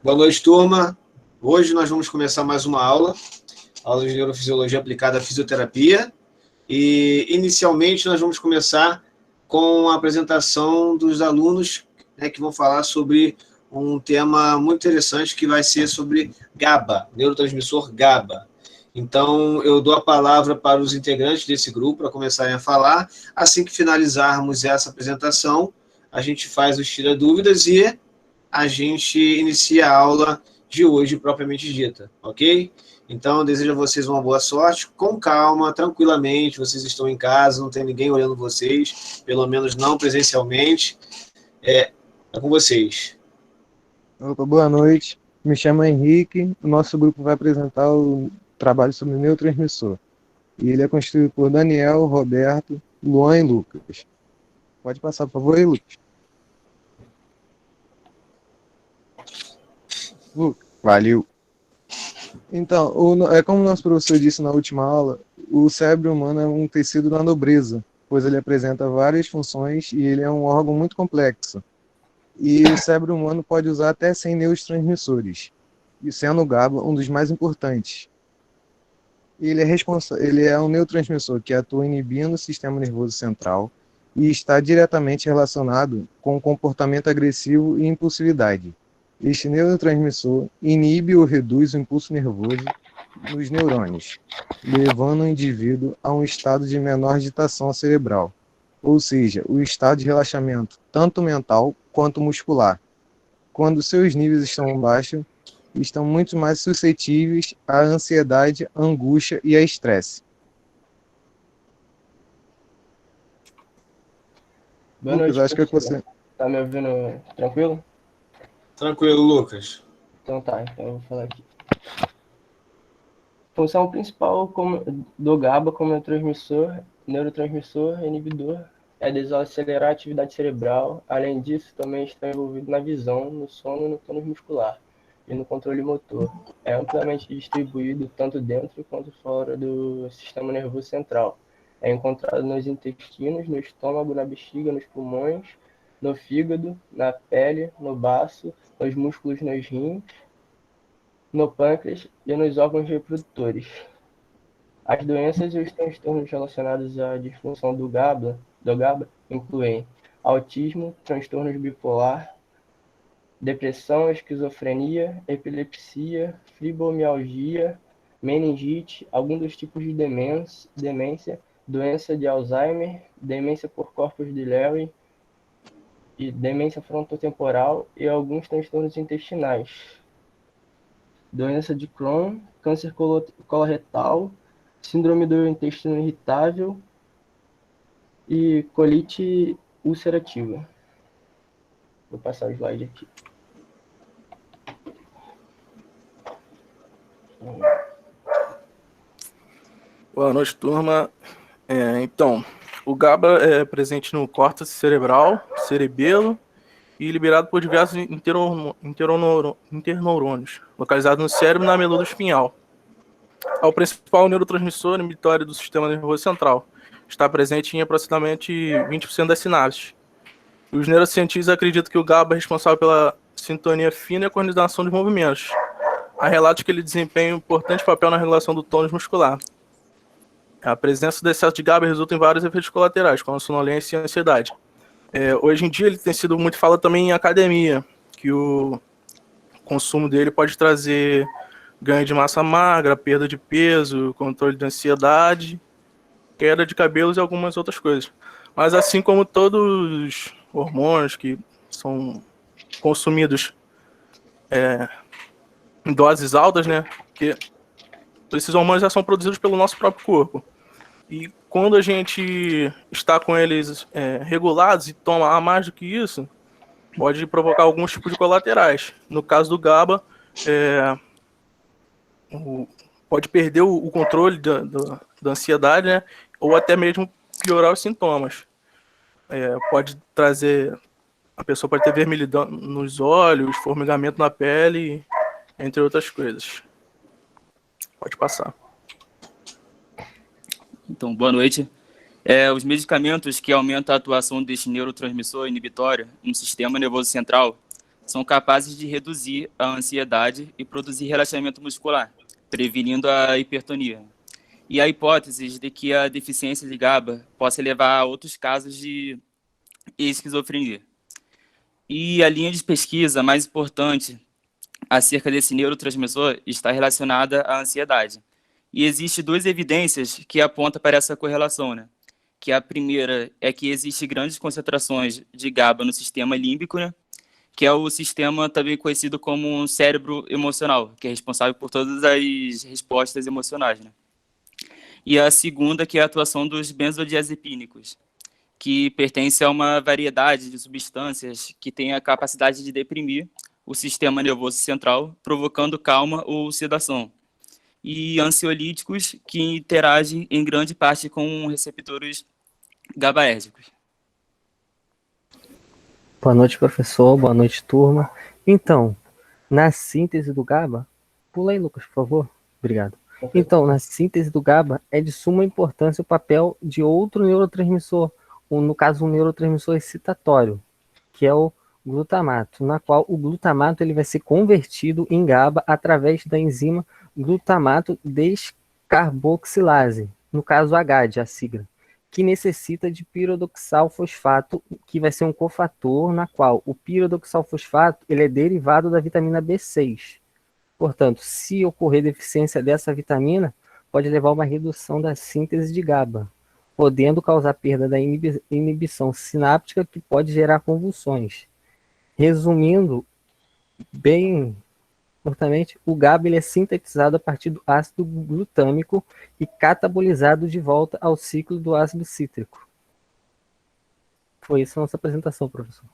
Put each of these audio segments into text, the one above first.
Boa noite, turma. Hoje nós vamos começar mais uma aula de Neurofisiologia aplicada à fisioterapia. E, inicialmente, nós vamos começar com a apresentação dos alunos, né, que vão falar sobre um tema muito interessante que vai ser sobre GABA, neurotransmissor GABA. Então, eu dou a palavra para os integrantes desse grupo para começarem a falar. Assim que finalizarmos essa apresentação, a gente faz os tira-dúvidas e a gente inicia a aula de hoje propriamente dita, ok? Então, eu desejo a vocês uma boa sorte, com calma, tranquilamente, vocês estão em casa, não tem ninguém olhando vocês, pelo menos não presencialmente, é com vocês. Opa, boa noite, me chamo Henrique, o nosso grupo vai apresentar o trabalho sobre neurotransmissor, e ele é constituído por Daniel, Roberto, Luan e Lucas. Pode passar, por favor, aí, Lucas. Valeu. Então, como o nosso professor disse na última aula, o cérebro humano é um tecido da nobreza, pois ele apresenta várias funções e ele é um órgão muito complexo. E o cérebro humano pode usar até 100 neurotransmissores, e sendo o GABA um dos mais importantes. Ele é um neurotransmissor que atua inibindo o sistema nervoso central e está diretamente relacionado com o comportamento agressivo e impulsividade. Este neurotransmissor inibe ou reduz o impulso nervoso nos neurônios, levando o indivíduo a um estado de menor agitação cerebral, ou seja, o estado de relaxamento tanto mental quanto muscular. Quando seus níveis estão baixos, estão muito mais suscetíveis à ansiedade, à angústia e a estresse. Boa Lucas, noite, acho que professor. você... Tá me ouvindo tranquilo? Tranquilo, Lucas. Então eu vou falar aqui. Função principal do GABA como neurotransmissor inibidor é desacelerar a atividade cerebral. Além disso, também está envolvido na visão, no sono e no tônus muscular e no controle motor. É amplamente distribuído tanto dentro quanto fora do sistema nervoso central. É encontrado nos intestinos, no estômago, na bexiga, nos pulmões, no fígado, na pele, no baço, nos músculos, nos rins, no pâncreas e nos órgãos reprodutores. As doenças e os transtornos relacionados à disfunção do GABA incluem autismo, transtornos bipolar, depressão, esquizofrenia, epilepsia, fibromialgia, meningite, alguns dos tipos de demência, doença de Alzheimer, demência por corpus de Lewy, e demência frontotemporal e alguns transtornos intestinais. Doença de Crohn, câncer coloretal, síndrome do intestino irritável e colite ulcerativa. Vou passar o slide aqui. Boa noite, turma. Então, o GABA é presente no córtex cerebral, cerebelo, e liberado por diversos interneurônios, localizados no cérebro e na medula espinhal. É o principal neurotransmissor inibitório do sistema nervoso central. Está presente em aproximadamente 20% das sinapses. Os neurocientistas acreditam que o GABA é responsável pela sintonia fina e a coordenação dos movimentos. Há relatos que ele desempenha um importante papel na regulação do tônus muscular. A presença do excesso de GABA resulta em vários efeitos colaterais, como a sonolência e a ansiedade. Hoje em dia ele tem sido muito falado também em academia, que o consumo dele pode trazer ganho de massa magra, perda de peso, controle de ansiedade, queda de cabelos e algumas outras coisas. Mas assim como todos os hormônios que são consumidos em doses altas, né, que esses hormônios já são produzidos pelo nosso próprio corpo. E quando a gente está com eles regulados e toma a mais do que isso, pode provocar alguns tipos de colaterais. No caso do GABA, pode perder o controle da ansiedade, né? Ou até mesmo piorar os sintomas. Pode trazer... A pessoa pode ter vermelhidão nos olhos, formigamento na pele, entre outras coisas. Pode passar. Então, boa noite. Os medicamentos que aumentam a atuação deste neurotransmissor inibitório no sistema nervoso central são capazes de reduzir a ansiedade e produzir relaxamento muscular, prevenindo a hipertonia. E a hipótese de que a deficiência de GABA possa levar a outros casos de esquizofrenia. E a linha de pesquisa mais importante acerca desse neurotransmissor está relacionada à ansiedade. E existem duas evidências que apontam para essa correlação, né? Que a primeira é que existem grandes concentrações de GABA no sistema límbico, né? Que é o sistema também conhecido como um cérebro emocional, que é responsável por todas as respostas emocionais, né? E a segunda, que é a atuação dos benzodiazepínicos, que pertence a uma variedade de substâncias que tem a capacidade de deprimir o sistema nervoso central, provocando calma ou sedação. E ansiolíticos, que interagem em grande parte com receptores GABAérgicos. Boa noite, professor. Boa noite, turma. Então, na síntese do GABA... Pula aí, Lucas, por favor. Obrigado. Então, na síntese do GABA, é de suma importância o papel de outro neurotransmissor, no caso, um neurotransmissor excitatório, que é o glutamato, na qual o glutamato ele vai ser convertido em GABA através da enzima glutamato descarboxilase, no caso HAD, a sigla, que necessita de pirodoxal fosfato, que vai ser um cofator, na qual o pirodoxal fosfato ele é derivado da vitamina B6. Portanto, se ocorrer deficiência dessa vitamina, pode levar a uma redução da síntese de GABA, podendo causar perda da inibição sináptica, que pode gerar convulsões. Resumindo bem curtamente, o GABA ele é sintetizado a partir do ácido glutâmico e catabolizado de volta ao ciclo do ácido cítrico. Foi isso a nossa apresentação, professor.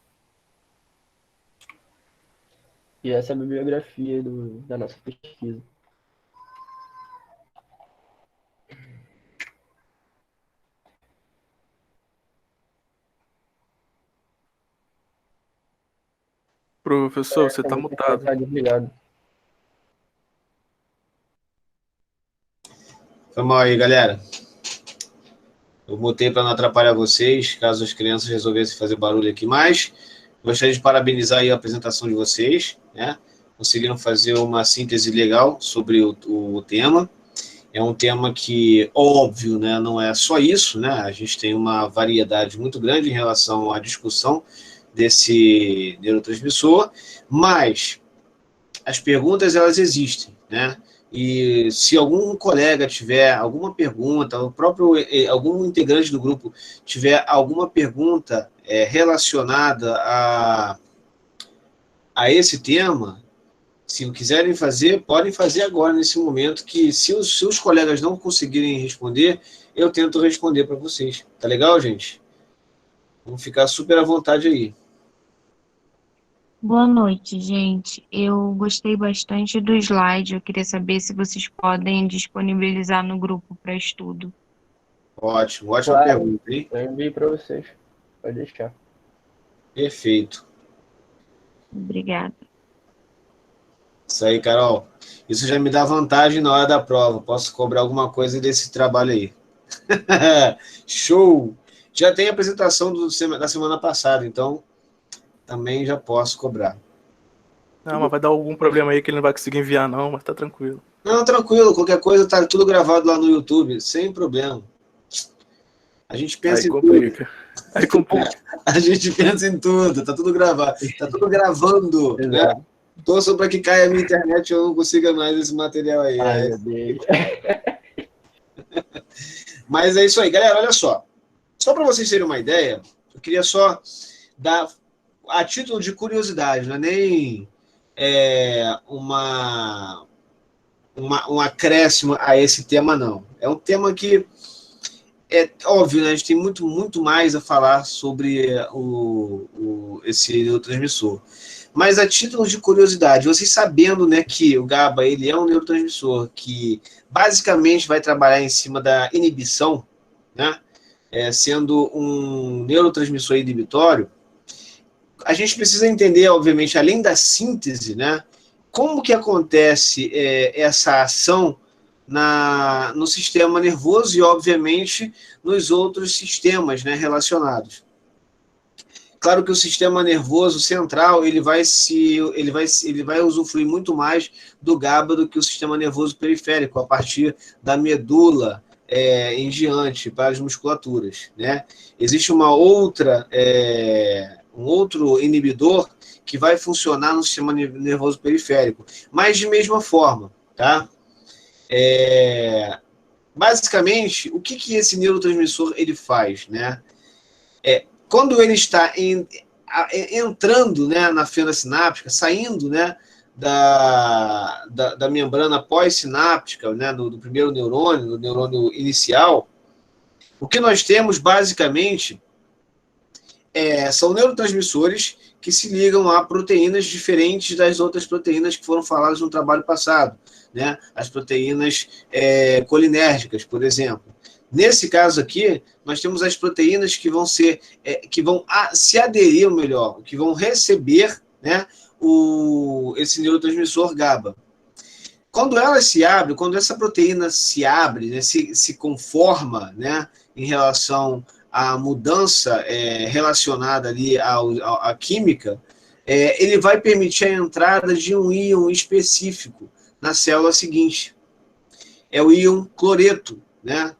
E essa é a bibliografia da nossa pesquisa. Professor, você está mutado. Obrigado. Foi mal aí, galera. Eu mutei para não atrapalhar vocês, caso as crianças resolvessem fazer barulho aqui, mas gostaria de parabenizar aí a apresentação de vocês, né? Conseguiram fazer uma síntese legal sobre o tema. É um tema que, óbvio, né, não é só isso, né? A gente tem uma variedade muito grande em relação à discussão desse neurotransmissor, mas as perguntas, elas existem, né? E se algum colega tiver alguma pergunta, algum integrante do grupo tiver alguma pergunta relacionada a esse tema, se quiserem fazer, podem fazer agora, nesse momento, que se os colegas não conseguirem responder, eu tento responder para vocês. Tá legal, gente? Vamos ficar super à vontade aí. Boa noite, gente. Eu gostei bastante do slide. Eu queria saber se vocês podem disponibilizar no grupo para estudo. Ótimo, ótima Claro. pergunta, hein? Eu envio para vocês. Pode deixar. Perfeito. Obrigada. Isso aí, Carol. Isso já me dá vantagem na hora da prova. Posso cobrar alguma coisa desse trabalho aí. Show! Já tem a apresentação da semana passada, então também já posso cobrar. Não, mas vai dar algum problema aí que ele não vai conseguir enviar, não, mas tá tranquilo. Não, tranquilo. Qualquer coisa tá tudo gravado lá no YouTube, sem problema. A gente pensa Aí em complica. Aí complica. tudo. A gente pensa em tudo. Tá tudo gravado. Tá tudo gravando, né? Torçam para que caia a minha internet e eu não consiga mais esse material aí. Ai, meu Deus. Mas é isso aí, galera. Olha só. Só para vocês terem uma ideia, eu queria só dar, a título de curiosidade, não é nem um acréscimo a esse tema, não. É um tema que é óbvio, né? A gente tem muito, muito mais a falar sobre esse neurotransmissor. Mas a título de curiosidade, vocês sabendo, né, que o GABA ele é um neurotransmissor que basicamente vai trabalhar em cima da inibição, né, sendo um neurotransmissor inibitório, a gente precisa entender, obviamente, além da síntese, né, como que acontece essa ação no sistema nervoso e, obviamente, nos outros sistemas, né, relacionados. Claro que o sistema nervoso central ele vai usufruir muito mais do GABA do que o sistema nervoso periférico, a partir da medula em diante para as musculaturas, né? Existe um outro inibidor que vai funcionar no sistema nervoso periférico, mas de mesma forma, tá? Basicamente, o que esse neurotransmissor ele faz, né? Quando ele está entrando, né, na fenda sináptica, saindo, né, da membrana pós-sináptica, né, do primeiro neurônio, do neurônio inicial, o que nós temos, basicamente, são neurotransmissores que se ligam a proteínas diferentes das outras proteínas que foram faladas no trabalho passado, né? As proteínas colinérgicas, por exemplo. Nesse caso aqui, nós temos as proteínas que vão se aderir, ou melhor, que vão receber, né, esse neurotransmissor GABA. Quando ela se abre, quando essa proteína se abre, né, se conforma, né, em relação à mudança relacionada ali à química, ele vai permitir a entrada de um íon específico na célula seguinte. É o íon cloreto, né?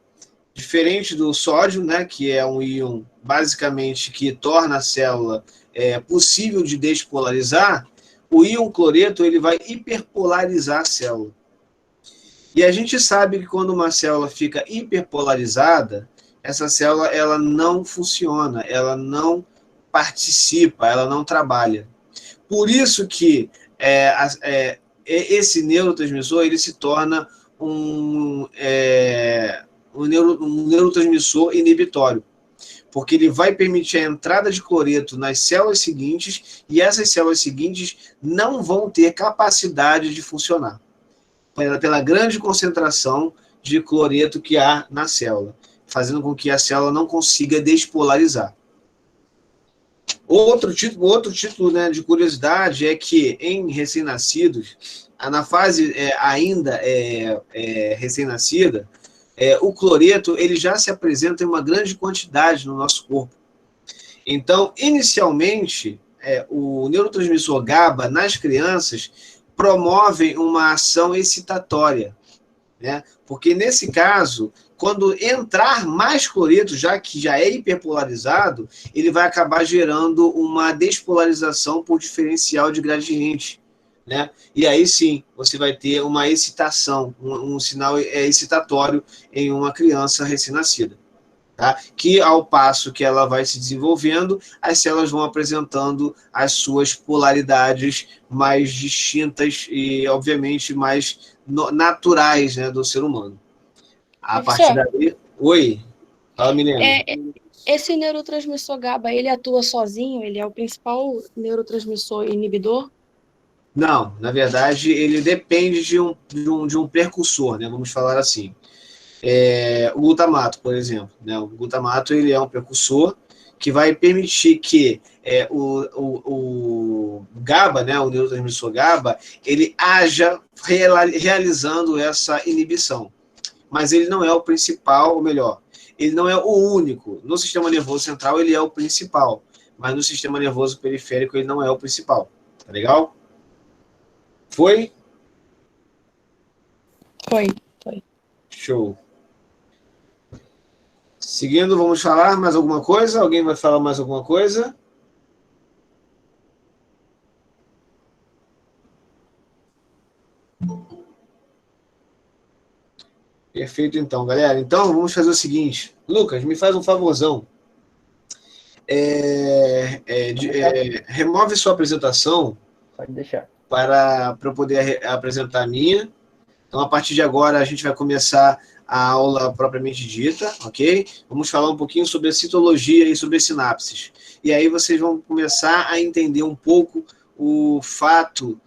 Diferente do sódio, né, que é um íon basicamente que torna a célula possível de despolarizar, o íon cloreto ele vai hiperpolarizar a célula. E a gente sabe que quando uma célula fica hiperpolarizada, essa célula ela não funciona, ela não participa, ela não trabalha. Por isso que esse neurotransmissor ele se torna um neurotransmissor inibitório, porque ele vai permitir a entrada de cloreto nas células seguintes, e essas células seguintes não vão ter capacidade de funcionar, pela grande concentração de cloreto que há na célula, fazendo com que a célula não consiga despolarizar. Outro título, né, de curiosidade é que em recém-nascidos, na fase ainda recém-nascida, o cloreto ele já se apresenta em uma grande quantidade no nosso corpo. Então, inicialmente, o neurotransmissor GABA nas crianças promove uma ação excitatória, né? Porque nesse caso, quando entrar mais cloreto, já que já é hiperpolarizado, ele vai acabar gerando uma despolarização por diferencial de gradiente, né? E aí sim, você vai ter uma excitação, um sinal excitatório em uma criança recém-nascida, tá? Que ao passo que ela vai se desenvolvendo, as células vão apresentando as suas polaridades mais distintas e, obviamente, mais naturais, né, do ser humano. A partir daí... Oi, fala, Milena. Esse neurotransmissor GABA, ele atua sozinho? Ele é o principal neurotransmissor inibidor? Não, na verdade, ele depende de um precursor, né? Vamos falar assim. O glutamato, por exemplo, né? O glutamato ele é um precursor que vai permitir que o GABA, né? O neurotransmissor GABA, ele haja realizando essa inibição. Mas ele não é o principal, ou melhor, ele não é o único. No sistema nervoso central, ele é o principal, mas no sistema nervoso periférico, ele não é o principal. Tá legal? Foi? Foi. Show. Seguindo, vamos falar mais alguma coisa? Alguém vai falar mais alguma coisa? Perfeito, então, galera. Então, vamos fazer o seguinte. Lucas, me faz um favorzão. Remove sua apresentação. Pode deixar. Para eu poder apresentar a minha. Então, a partir de agora, a gente vai começar a aula propriamente dita, ok? Vamos falar um pouquinho sobre a citologia e sobre as sinapses. E aí vocês vão começar a entender um pouco o fato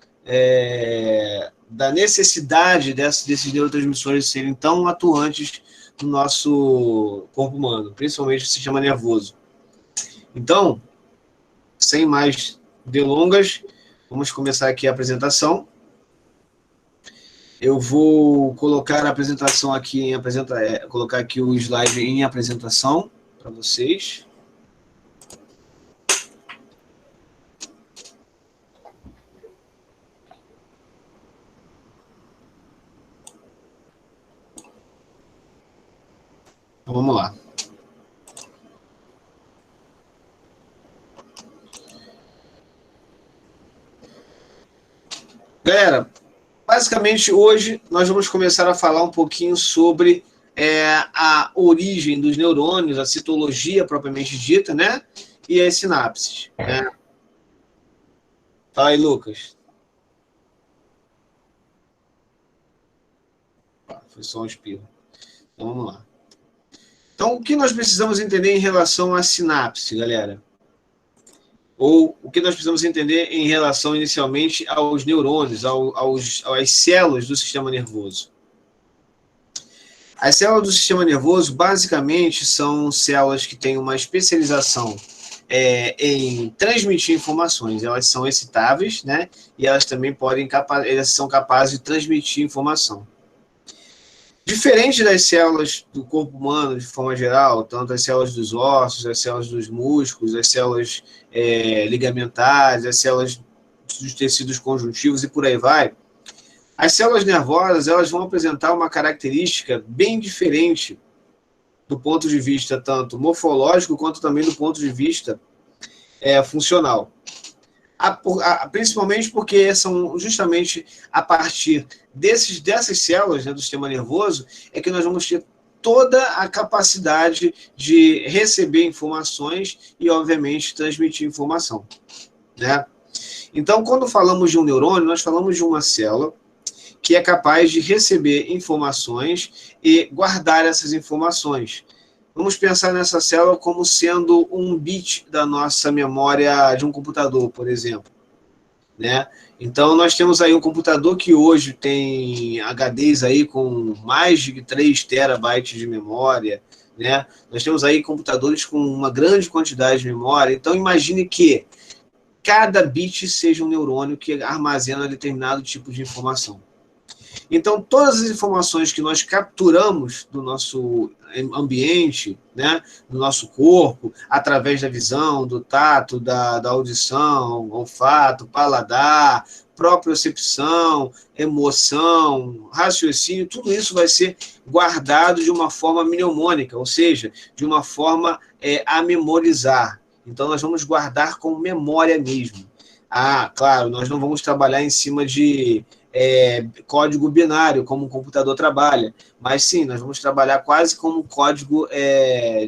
da necessidade desses neurotransmissores serem tão atuantes no nosso corpo humano, principalmente o sistema nervoso. Então, sem mais delongas, vamos começar aqui a apresentação. Eu vou colocar a apresentação aqui colocar aqui o slide em apresentação para vocês. Então, vamos lá. Galera, basicamente hoje nós vamos começar a falar um pouquinho sobre a origem dos neurônios, a citologia propriamente dita, né? E as sinapses, né? Fala aí, Lucas. Foi só um espirro. Então, vamos lá. Então, o que nós precisamos entender em relação à sinapse, galera? Ou o que nós precisamos entender em relação, inicialmente, aos neurônios, às células do sistema nervoso? As células do sistema nervoso, basicamente, são células que têm uma especialização em transmitir informações. Elas são excitáveis, né? E elas também elas são capazes de transmitir informação. Diferente das células do corpo humano, de forma geral, tanto as células dos ossos, as células dos músculos, as células ligamentares, as células dos tecidos conjuntivos e por aí vai, as células nervosas elas vão apresentar uma característica bem diferente do ponto de vista tanto morfológico quanto também do ponto de vista funcional. Principalmente porque são justamente a partir dessas células, né, do sistema nervoso é que nós vamos ter toda a capacidade de receber informações e, obviamente, transmitir informação, né? Então, quando falamos de um neurônio, nós falamos de uma célula que é capaz de receber informações e guardar essas informações. Vamos pensar nessa célula como sendo um bit da nossa memória de um computador, por exemplo, né? Então, nós temos aí um computador que hoje tem HDs aí com mais de 3 terabytes de memória, né? Nós temos aí computadores com uma grande quantidade de memória. Então, imagine que cada bit seja um neurônio que armazena determinado tipo de informação. Então, todas as informações que nós capturamos do nosso ambiente, né, do nosso corpo, através da visão, do tato, da audição, olfato, paladar, propriocepção, emoção, raciocínio, tudo isso vai ser guardado de uma forma mnemônica, ou seja, de uma forma a memorizar. Então, nós vamos guardar com memória mesmo. Claro, nós não vamos trabalhar em cima de código binário, como um computador trabalha, mas sim, nós vamos trabalhar quase como código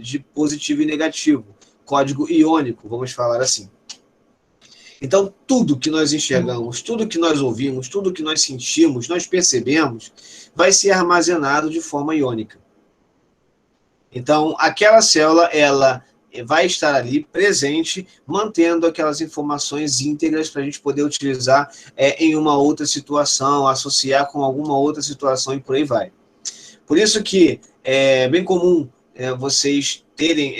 de positivo e negativo, código iônico, vamos falar assim. Então, tudo que nós enxergamos, tudo que nós ouvimos, tudo que nós sentimos, nós percebemos, vai ser armazenado de forma iônica. Então, aquela célula, ela vai estar ali presente, mantendo aquelas informações íntegras para a gente poder utilizar em uma outra situação, associar com alguma outra situação e por aí vai. Por isso que é bem comum vocês terem,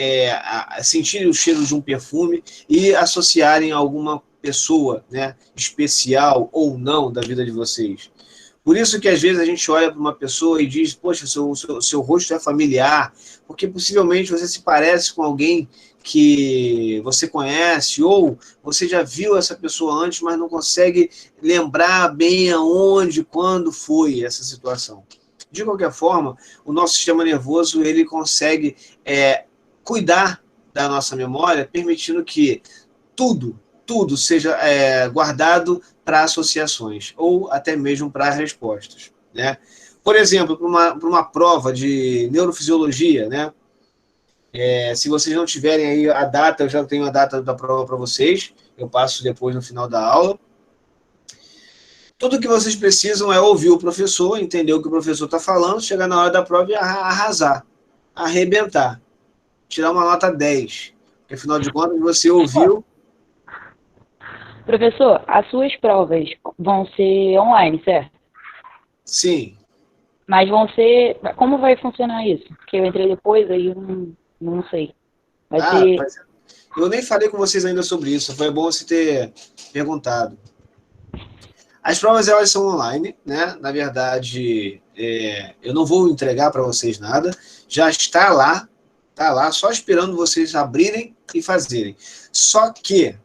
sentirem o cheiro de um perfume e associarem a alguma pessoa, né, especial ou não da vida de vocês. Por isso que às vezes a gente olha para uma pessoa e diz, poxa, seu rosto é familiar, porque possivelmente você se parece com alguém que você conhece, ou você já viu essa pessoa antes, mas não consegue lembrar bem aonde, quando foi essa situação. De qualquer forma, o nosso sistema nervoso ele consegue cuidar da nossa memória, permitindo que tudo seja guardado para associações, ou até mesmo para respostas, né? Por exemplo, para uma prova de neurofisiologia, né? Se vocês não tiverem aí a data, eu já tenho a data da prova para vocês, eu passo depois no final da aula. Tudo que vocês precisam é ouvir o professor, entender o que o professor está falando, chegar na hora da prova e arrasar, arrebentar, tirar uma nota 10, porque afinal de contas você ouviu. Professor, as suas provas vão ser online, certo? Sim. Mas vão ser... Como vai funcionar isso? Porque eu entrei depois, aí eu não sei. Vai ser... Eu nem falei com vocês ainda sobre isso, foi bom você ter perguntado. As provas, elas são online, né? Na verdade, eu não vou entregar para vocês nada, já está lá, só esperando vocês abrirem e fazerem. Só que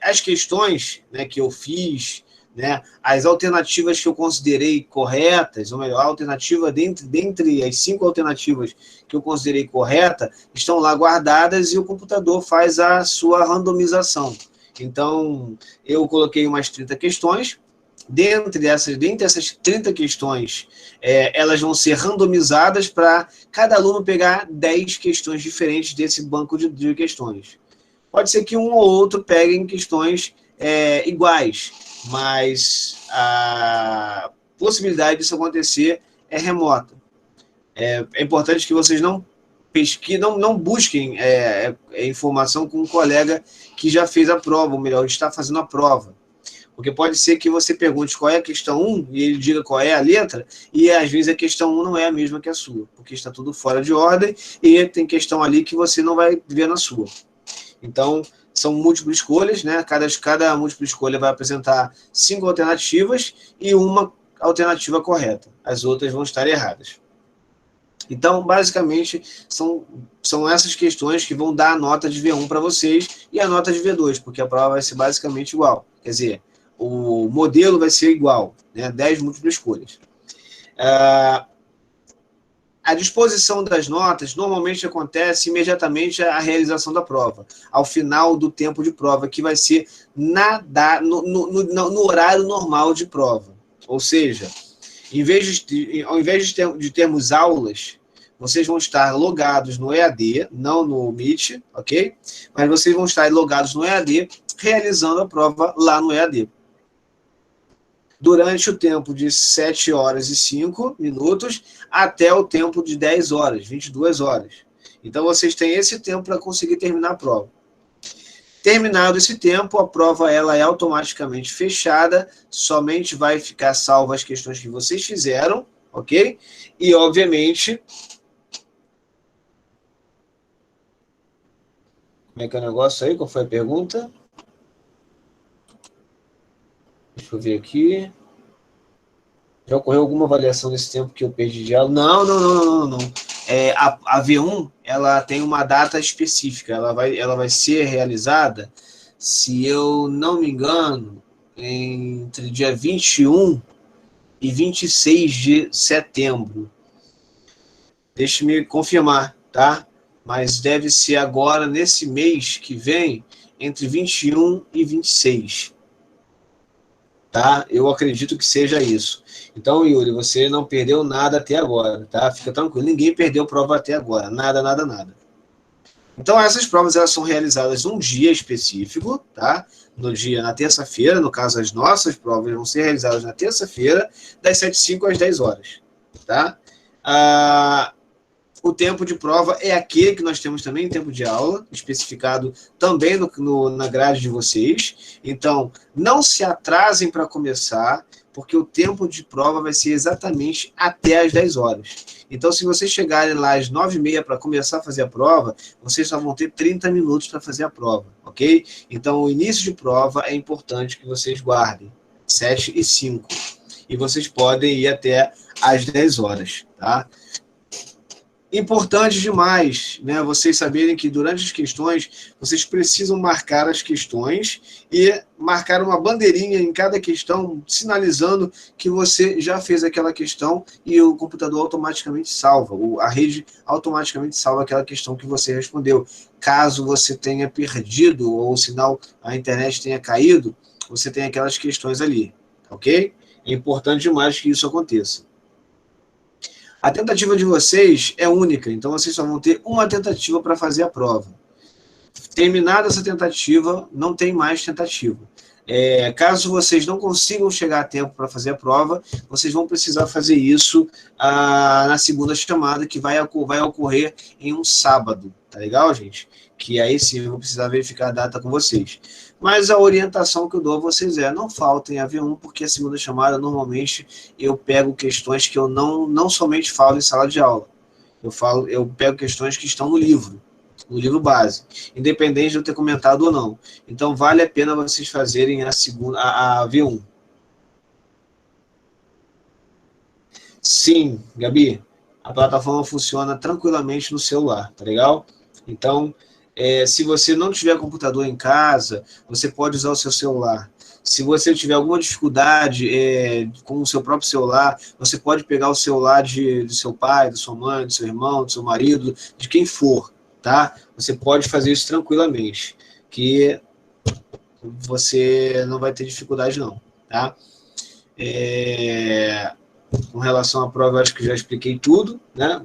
as questões, né, que eu fiz né? As alternativas que eu considerei corretas, ou melhor, a alternativa dentre as 5 alternativas que eu considerei correta, estão lá guardadas e o computador faz a sua randomização. Então, eu coloquei umas 30 questões. Dentre essas 30 questões, elas vão ser randomizadas para cada aluno pegar 10 questões diferentes desse banco de questões. Pode ser que um ou outro peguem questões iguais, mas a possibilidade disso acontecer é remota. É importante que vocês não pesquisem, não busquem informação com um colega que já fez a prova, ou melhor, está fazendo a prova. Porque pode ser que você pergunte qual é a questão 1 e ele diga qual é a letra, e às vezes a questão 1 não é a mesma que a sua, porque está tudo fora de ordem e tem questão ali que você não vai ver na sua. Então, são múltiplas escolhas, né? Cada múltipla escolha vai apresentar 5 alternativas e uma alternativa correta. As outras vão estar erradas. Então, basicamente, são essas questões que vão dar a nota de V1 para vocês e a nota de V2, porque a prova vai ser basicamente igual. Quer dizer, o modelo vai ser igual, né? 10 múltiplas escolhas. A disposição das notas normalmente acontece imediatamente à realização da prova, ao final do tempo de prova, que vai ser no horário normal de prova. Ou seja, ao invés de termos aulas, vocês vão estar logados no EAD, não no Meet, ok? Mas vocês vão estar logados no EAD, realizando a prova lá no EAD. Durante o tempo de 7 horas e 5 minutos até o tempo de 10 horas, 22 horas. Então, vocês têm esse tempo para conseguir terminar a prova. Terminado esse tempo, a prova ela é automaticamente fechada, somente vai ficar salva as questões que vocês fizeram, ok? E, obviamente... Como é que é o negócio aí? Qual foi a pergunta? Deixa eu ver aqui. Já ocorreu alguma avaliação nesse tempo que eu perdi de aula? Não. A V1, ela tem uma data específica. Ela vai ser realizada, se eu não me engano, entre dia 21 e 26 de setembro. Deixe-me confirmar, tá? Mas deve ser agora, nesse mês que vem, entre 21 e 26. Tá? Eu acredito que seja isso. Então, Yuri, você não perdeu nada até agora, tá? Fica tranquilo, ninguém perdeu prova até agora, nada. Então, essas provas elas são realizadas num dia específico, tá? Na terça-feira, no caso, as nossas provas vão ser realizadas na terça-feira, das 7h05 às 10 horas, tá? O tempo de prova é aquele que nós temos também em tempo de aula, especificado também na grade de vocês. Então, não se atrasem para começar, porque o tempo de prova vai ser exatamente até às 10 horas. Então, se vocês chegarem lá às 9h30 para começar a fazer a prova, vocês só vão ter 30 minutos para fazer a prova, ok? Então, o início de prova é importante que vocês guardem, 7h05. E vocês podem ir até às 10 horas, tá? Importante demais, né? Vocês saberem que durante as questões, vocês precisam marcar as questões e marcar uma bandeirinha em cada questão, sinalizando que você já fez aquela questão e o computador automaticamente salva, a rede automaticamente salva aquela questão que você respondeu. Caso você tenha perdido ou o sinal, a internet tenha caído, você tem aquelas questões ali, ok? É importante demais que isso aconteça. A tentativa de vocês é única, então vocês só vão ter uma tentativa para fazer a prova. Terminada essa tentativa, não tem mais tentativa. Caso vocês não consigam chegar a tempo para fazer a prova, vocês vão precisar fazer isso na segunda chamada, que vai ocorrer em um sábado, tá legal, gente? Que aí sim eu vou precisar verificar a data com vocês. Mas a orientação que eu dou a vocês não faltem a V1, porque a segunda chamada, normalmente, eu pego questões que eu não somente falo em sala de aula. Eu pego questões que estão no livro base, independente de eu ter comentado ou não. Então, vale a pena vocês fazerem a V1. Sim, Gabi, a plataforma funciona tranquilamente no celular, tá legal? Então, se você não tiver computador em casa, você pode usar o seu celular. Se você tiver alguma dificuldade com o seu próprio celular, você pode pegar o celular do seu pai, da sua mãe, do seu irmão, do seu marido, de quem for, tá? Você pode fazer isso tranquilamente, que você não vai ter dificuldade não, tá? Com relação à prova, eu acho que já expliquei tudo, né?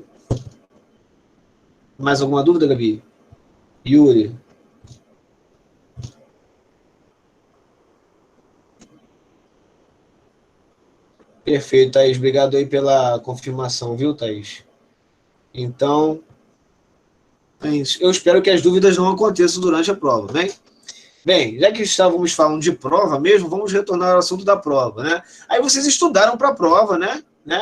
Mais alguma dúvida, Gabi? Yuri? Perfeito, Thaís. Obrigado aí pela confirmação, viu, Thaís? Então, é isso. Eu espero que as dúvidas não aconteçam durante a prova, né? Bem, já que estávamos falando de prova mesmo, vamos retornar ao assunto da prova, né? Aí vocês estudaram para a prova, né?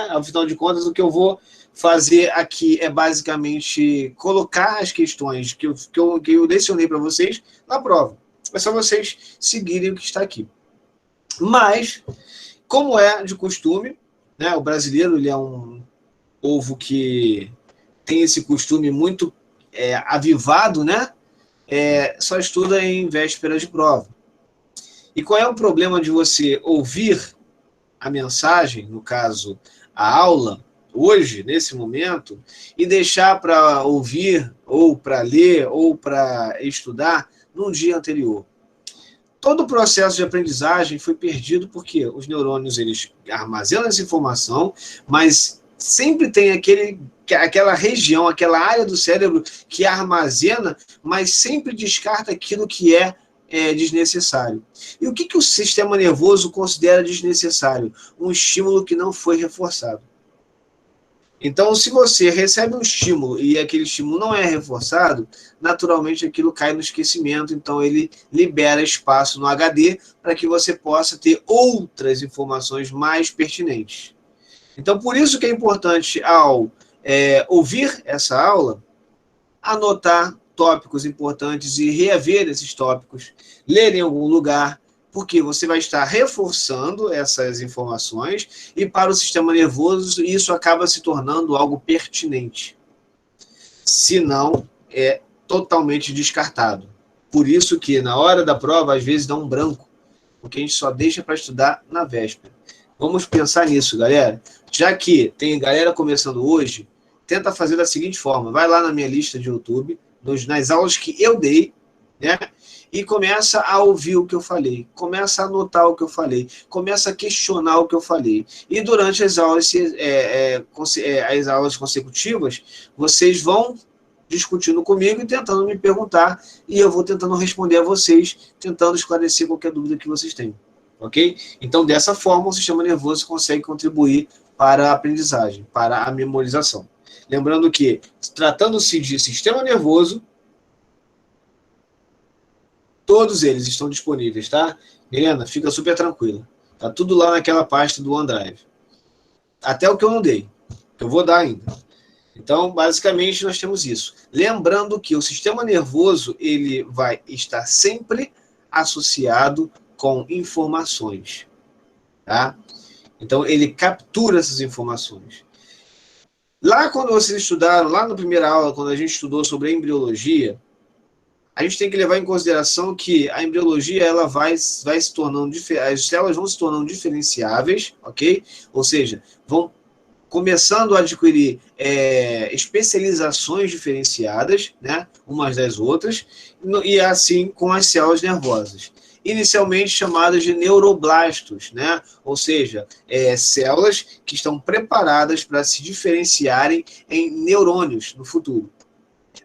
Afinal de contas, o que eu vou fazer aqui é basicamente colocar as questões que eu lecionei para vocês na prova. É só vocês seguirem o que está aqui. Mas, como é de costume, né? O brasileiro ele é um povo que tem esse costume muito avivado, né? Só estuda em véspera de prova. E qual é o problema de você ouvir a mensagem, no caso, a aula, hoje, nesse momento, e deixar para ouvir, ou para ler, ou para estudar num dia anterior? Todo o processo de aprendizagem foi perdido porque os neurônios eles armazenam essa informação, mas sempre tem aquela região, aquela área do cérebro que armazena, mas sempre descarta aquilo que é desnecessário. E o que o sistema nervoso considera desnecessário? Um estímulo que não foi reforçado. Então, se você recebe um estímulo e aquele estímulo não é reforçado, naturalmente aquilo cai no esquecimento, então ele libera espaço no HD para que você possa ter outras informações mais pertinentes. Então, por isso que é importante, ao ouvir essa aula, anotar tópicos importantes e reaver esses tópicos, ler em algum lugar, porque você vai estar reforçando essas informações e para o sistema nervoso isso acaba se tornando algo pertinente. Se não, é totalmente descartado. Por isso que na hora da prova, às vezes dá um branco, porque a gente só deixa para estudar na véspera. Vamos pensar nisso, galera. Já que tem galera começando hoje, tenta fazer da seguinte forma, vai lá na minha lista de YouTube, nas aulas que eu dei, né? E começa a ouvir o que eu falei, começa a anotar o que eu falei, começa a questionar o que eu falei. E durante as aulas, as aulas consecutivas, vocês vão discutindo comigo e tentando me perguntar, e eu vou tentando responder a vocês, tentando esclarecer qualquer dúvida que vocês tenham. Ok? Então, dessa forma, o sistema nervoso consegue contribuir para a aprendizagem, para a memorização. Lembrando que, tratando-se de sistema nervoso, todos eles estão disponíveis, tá? Helena, fica super tranquila. Tá tudo lá naquela pasta do OneDrive. Até o que eu não dei, que eu vou dar ainda. Então, basicamente, nós temos isso. Lembrando que o sistema nervoso ele vai estar sempre associado com informações, tá? Então, ele captura essas informações. Lá quando vocês estudaram, lá na primeira aula, quando a gente estudou sobre a embriologia, a gente tem que levar em consideração que a embriologia ela vai se tornando, as células vão se tornando diferenciáveis, ok? Ou seja, vão começando a adquirir especializações diferenciadas, né, umas das outras, e assim com as células nervosas. Inicialmente chamadas de neuroblastos, né? Ou seja, células que estão preparadas para se diferenciarem em neurônios no futuro.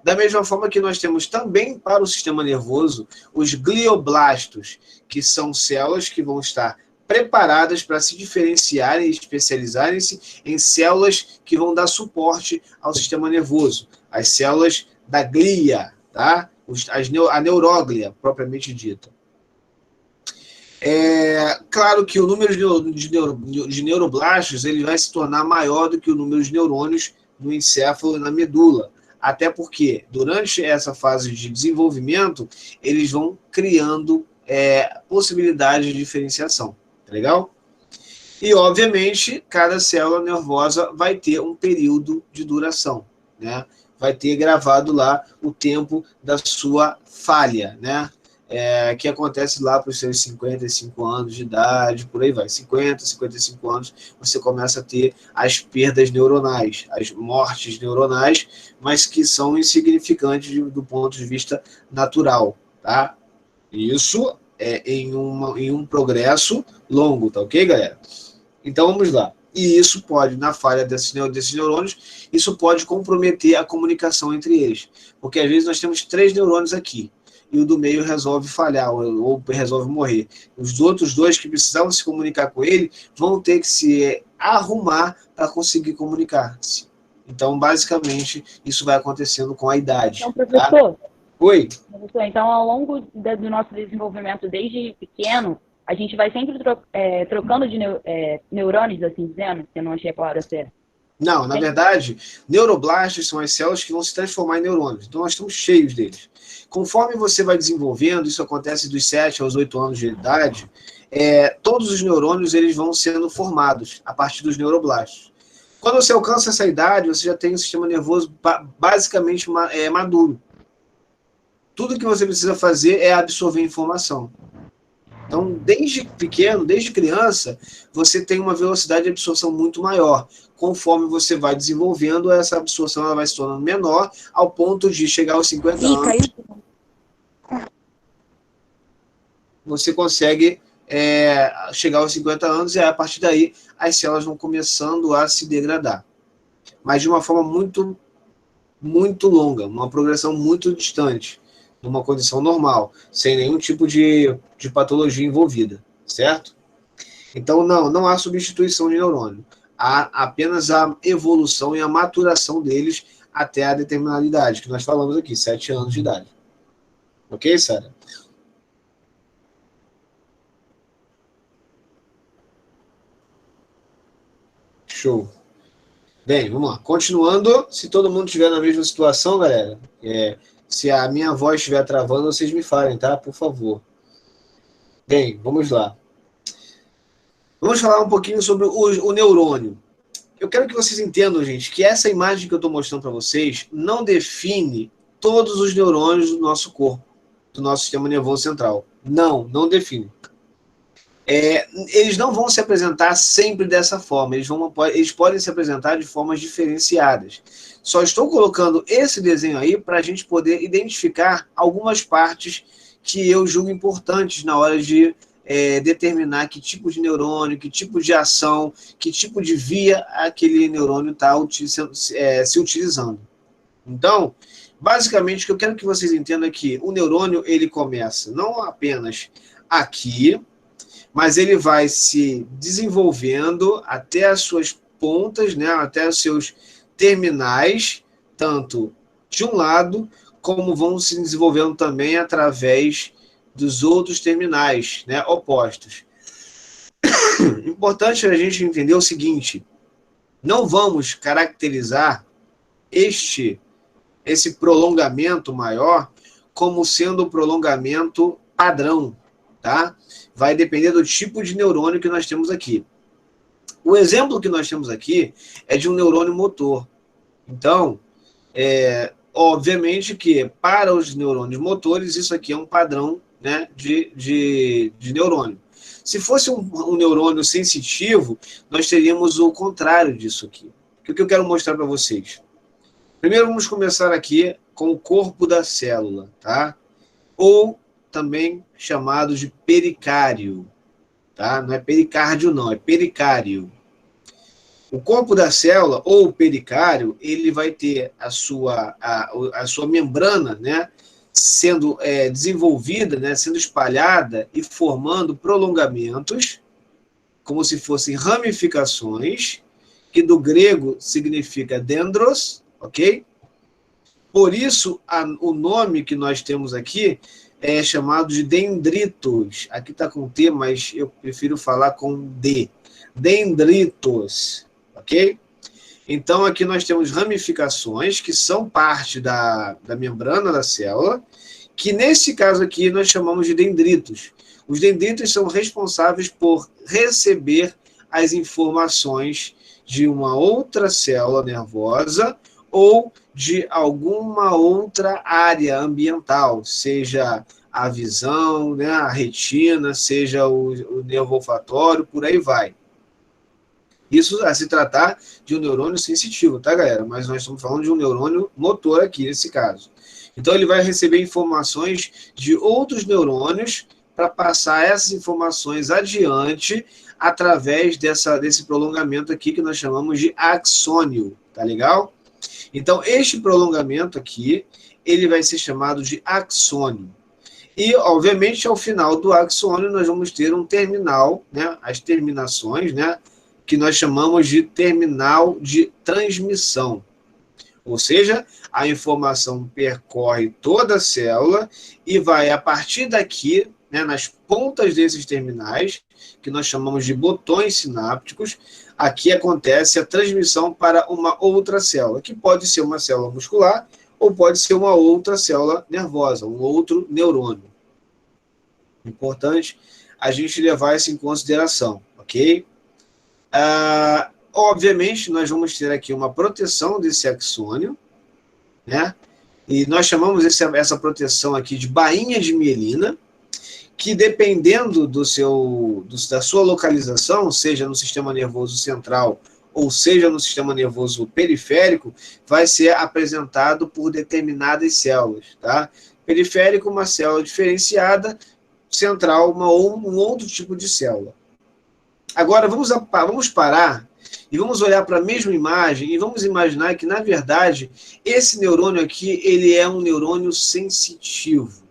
Da mesma forma que nós temos também para o sistema nervoso os glioblastos, que são células que vão estar preparadas para se diferenciarem e especializarem-se em células que vão dar suporte ao sistema nervoso, as células da glia, tá? A neuróglia, propriamente dita. Claro que o número de neuroblastos ele vai se tornar maior do que o número de neurônios no encéfalo e na medula. Até porque, durante essa fase de desenvolvimento, eles vão criando possibilidades de diferenciação. Tá legal? E, obviamente, cada célula nervosa vai ter um período de duração, né? Vai ter gravado lá o tempo da sua falha, né? que acontece lá para os seus 55 anos de idade, por aí vai, 50, 55 anos, você começa a ter as perdas neuronais, as mortes neuronais, mas que são insignificantes do ponto de vista natural, tá? Isso é em um progresso longo, tá ok, galera? Então, vamos lá. E isso pode, na falha desses neurônios, isso pode comprometer a comunicação entre eles. Porque, às vezes, nós temos 3 neurônios aqui, e o do meio resolve falhar, ou resolve morrer. Os outros 2 que precisavam se comunicar com ele vão ter que se arrumar para conseguir comunicar-se. Então, basicamente, isso vai acontecendo com a idade. Então, professor, tá? Oi? Professor, então, ao longo do nosso desenvolvimento, desde pequeno, a gente vai sempre trocando de neurônios, assim dizendo, que eu não achei a palavra certa. Não, na verdade, neuroblastos são as células que vão se transformar em neurônios. Então, nós estamos cheios deles. Conforme você vai desenvolvendo, isso acontece dos 7 aos 8 anos de idade, todos os neurônios eles vão sendo formados a partir dos neuroblastos. Quando você alcança essa idade, você já tem um sistema nervoso basicamente maduro. Tudo que você precisa fazer é absorver informação. Então, desde pequeno, desde criança, você tem uma velocidade de absorção muito maior. Conforme você vai desenvolvendo, essa absorção ela vai se tornando menor, ao ponto de chegar aos 50 anos. Você consegue chegar aos 50 anos e a partir daí as células vão começando a se degradar. Mas de uma forma muito, muito longa, uma progressão muito distante, numa condição normal, sem nenhum tipo de patologia envolvida, certo? Então, não há substituição de neurônio. Há apenas a evolução e a maturação deles até a determinada idade, que nós falamos aqui, 7 anos de idade. Ok, Sara? Show. Bem, vamos lá. Continuando, se todo mundo estiver na mesma situação, galera, se a minha voz estiver travando, vocês me falem, tá? Por favor. Bem, vamos lá. Vamos falar um pouquinho sobre o neurônio. Eu quero que vocês entendam, gente, que essa imagem que eu estou mostrando para vocês não define todos os neurônios do nosso corpo, do nosso sistema nervoso central. Não define. Eles não vão se apresentar sempre dessa forma. Eles podem se apresentar de formas diferenciadas. Só estou colocando esse desenho aí para a gente poder identificar algumas partes que eu julgo importantes na hora de determinar que tipo de neurônio, que tipo de ação, que tipo de via aquele neurônio está se utilizando. Então, basicamente, o que eu quero que vocês entendam é que o neurônio ele começa não apenas aqui, mas ele vai se desenvolvendo até as suas pontas, né, até os seus terminais, tanto de um lado, como vão se desenvolvendo também através dos outros terminais, né, opostos. Importante a gente entender o seguinte: não vamos caracterizar esse prolongamento maior como sendo o prolongamento padrão, tá? Vai depender do tipo de neurônio que nós temos aqui. O exemplo que nós temos aqui é de um neurônio motor. Então, obviamente que para os neurônios motores, isso aqui é um padrão, né, de neurônio. Se fosse um neurônio sensitivo, nós teríamos o contrário disso aqui. O que eu quero mostrar para vocês? Primeiro, vamos começar aqui com o corpo da célula, tá? Ou também chamado de pericárdio, tá? Não é pericárdio, não, é pericárdio. O corpo da célula, ou o pericárdio, ele vai ter a sua membrana, né, sendo desenvolvida, né, sendo espalhada e formando prolongamentos, como se fossem ramificações, que do grego significa dendros, ok? Por isso, o nome que nós temos aqui é chamado de dendritos. Aqui está com T, mas eu prefiro falar com D. Dendritos, ok? Então, aqui nós temos ramificações que são parte da membrana da célula, que nesse caso aqui nós chamamos de dendritos. Os dendritos são responsáveis por receber as informações de uma outra célula nervosa ou de alguma outra área ambiental, seja a visão, né, a retina, seja o nervo olfatório, por aí vai. Isso a se tratar de um neurônio sensitivo, tá, galera? Mas nós estamos falando de um neurônio motor aqui, nesse caso. Então, ele vai receber informações de outros neurônios para passar essas informações adiante através desse prolongamento aqui que nós chamamos de axônio, tá legal? Então, este prolongamento aqui, ele vai ser chamado de axônio. E, obviamente, ao final do axônio, nós vamos ter um terminal, né, as terminações, né, que nós chamamos de terminal de transmissão. Ou seja, a informação percorre toda a célula e vai, a partir daqui, né, nas pontas desses terminais, que nós chamamos de botões sinápticos, aqui acontece a transmissão para uma outra célula, que pode ser uma célula muscular ou pode ser uma outra célula nervosa, um outro neurônio. Importante a gente levar isso em consideração, ok? Obviamente, nós vamos ter aqui uma proteção desse axônio, né? E nós chamamos essa proteção aqui de bainha de mielina, que dependendo da sua localização, seja no sistema nervoso central ou seja no sistema nervoso periférico, vai ser apresentado por determinadas células, tá? Periférico, uma célula diferenciada, central, um outro tipo de célula. Agora, vamos parar e vamos olhar para a mesma imagem e vamos imaginar que, na verdade, esse neurônio aqui, ele é um neurônio sensitivo.